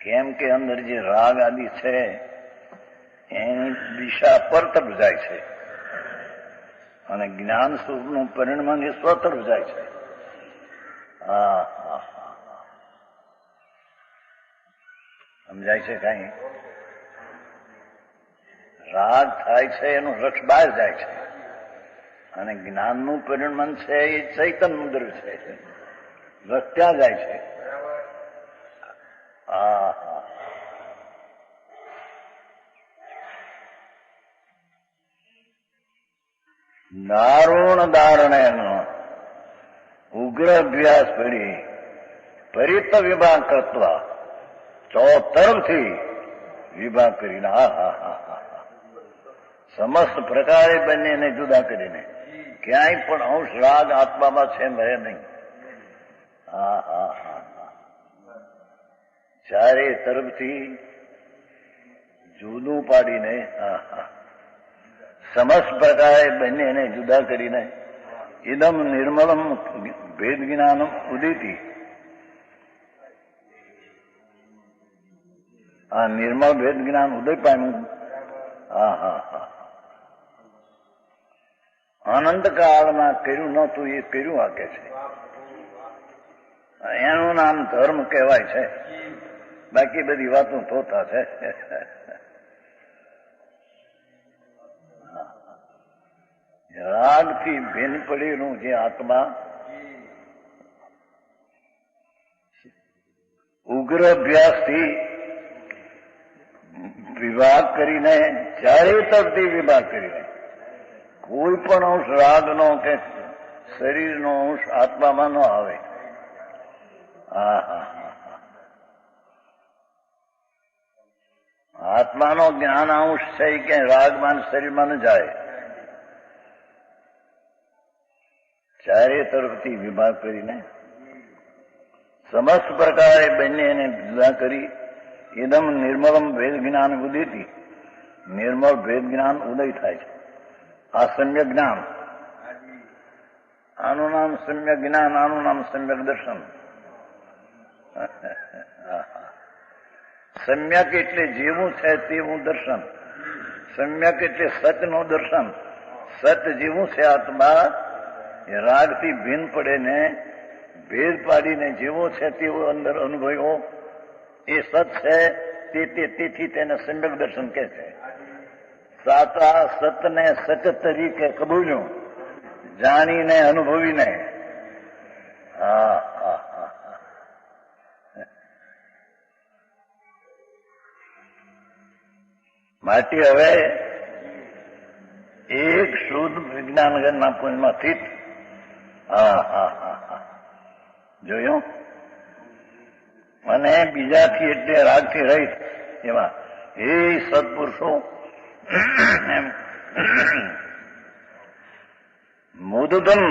કેમ કે અંદર જે રાગ આદિ છે એની દિશા પરતરફ જાય છે, અને જ્ઞાન સ્વરૂપનું પરિણમન એ સ્વતરફ જાય છે. સમજાય છે કઈ? રાગ થાય છે એનું રક્ષ બહાર જાય છે, અને જ્ઞાનનું પરિણમન છે એ ચૈતન્ય દ્રવ્ય છે, રક્ષ ત્યાં જાય છે. હા, દારૂણ દારણે ઉગ્ર અભ્યાસ પડી પરિત વિભાગ કરતા ચોતરફથી વિભાગ કરીને સમસ્ત પ્રકારે બંનેને જુદા કરીને ક્યાંય પણ અંશ રાગ આત્મામાં છે રહે નહીં. ચારે તરફથી જુદું પાડીને સમસ્ત પ્રકારે બંનેને જુદા કરીને ઇદમ નિર્મલમ ભેદ જ્ઞાનમ ઉદિતિ, આ નિર્મળ ભેદ જ્ઞાન ઉદય પામ્યું. અનંતકાળમાં કર્યું નહોતું એ કર્યું આકે છે. એનું નામ ધર્મ કહેવાય છે, બાકી બધી વાતો થતા છે. રાગથી ભિન્ન પડેલું જે આત્મા ઉગ્ર અભ્યાસથી વિભાગ કરીને ચારે તરફથી વિભાગ કરીને કોઈ પણ અંશ રાગનો કે શરીરનો અંશ આત્મામાં ન આવે. આત્માનો જ્ઞાન અંશ છે કે રાગમાં શરીરમાં ન જાય. ચારે તરફથી વિભાગ કરીને સમસ્ત પ્રકારે બંનેને જુદા કરી એકદમ નિર્મલમ ભેદ જ્ઞાન ઉદિતિ, નિર્મળ ભેદ જ્ઞાન ઉદય થાય છે. આ સમ્યક જ્ઞાન, આનું નામ સમ્યક જ્ઞાન, આનું નામ સમ્યક દર્શન. સમ્યક એટલે જેવું છે તેવું દર્શન, સમ્યક એટલે સતનું દર્શન. સત જેવું છે આત્મા એ રાગથી ભિન્ન પડે ને ભેદ પાડીને જેવો છે તેવો અંદર અનુભવ્યો એ સત છે. તેથી તેને સમ્યક દર્શન કહે છે. સાચા સતને સચ તરીકે કબૂલ્યું, જાણીને અનુભવીને. માટે હવે એક શુદ્ધ વિજ્ઞાનગરના પુણ્યમાંથી જોયું, અને બીજાથી એટલે રાગથી રહીત એમાં એ સત્પુરુષો મુદતમ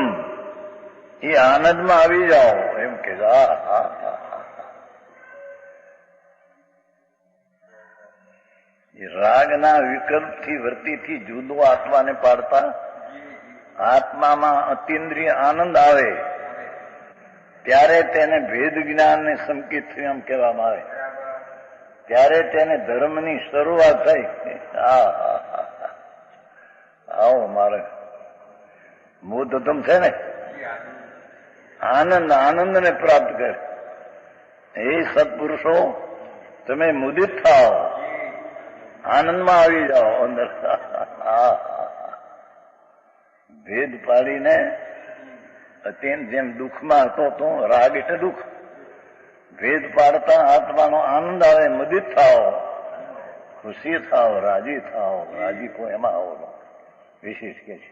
એ આનંદમાં આવી જાઓ એમ કે રાગના વિકલ્પથી વર્તીથી જુદો આત્માને પાડતા આત્મામાં અતિન્દ્રિય આનંદ આવે ત્યારે તેને ભેદ જ્ઞાનને સંકેત થયું એમ કહેવામાં આવે. ત્યારે તેને ધર્મની શરૂઆત થઈ. આવો મારે મુદતમ છે ને, આનંદ આનંદને પ્રાપ્ત કરે. એ સત્પુરુષો તમે મુદિત થાઓ, આનંદમાં આવી જાઓ અંદર. ભેદ પાડીને અત્યંત જેમ દુઃખમાં હતો તો રાગ એટલે દુઃખ, ભેદ પાડતા આત્માનો આનંદ આવે. મુદિત થાઓ, ખુશી થાઓ, રાજી થાઓ. રાજી કો એમાં આવો વિશેષ કે છે.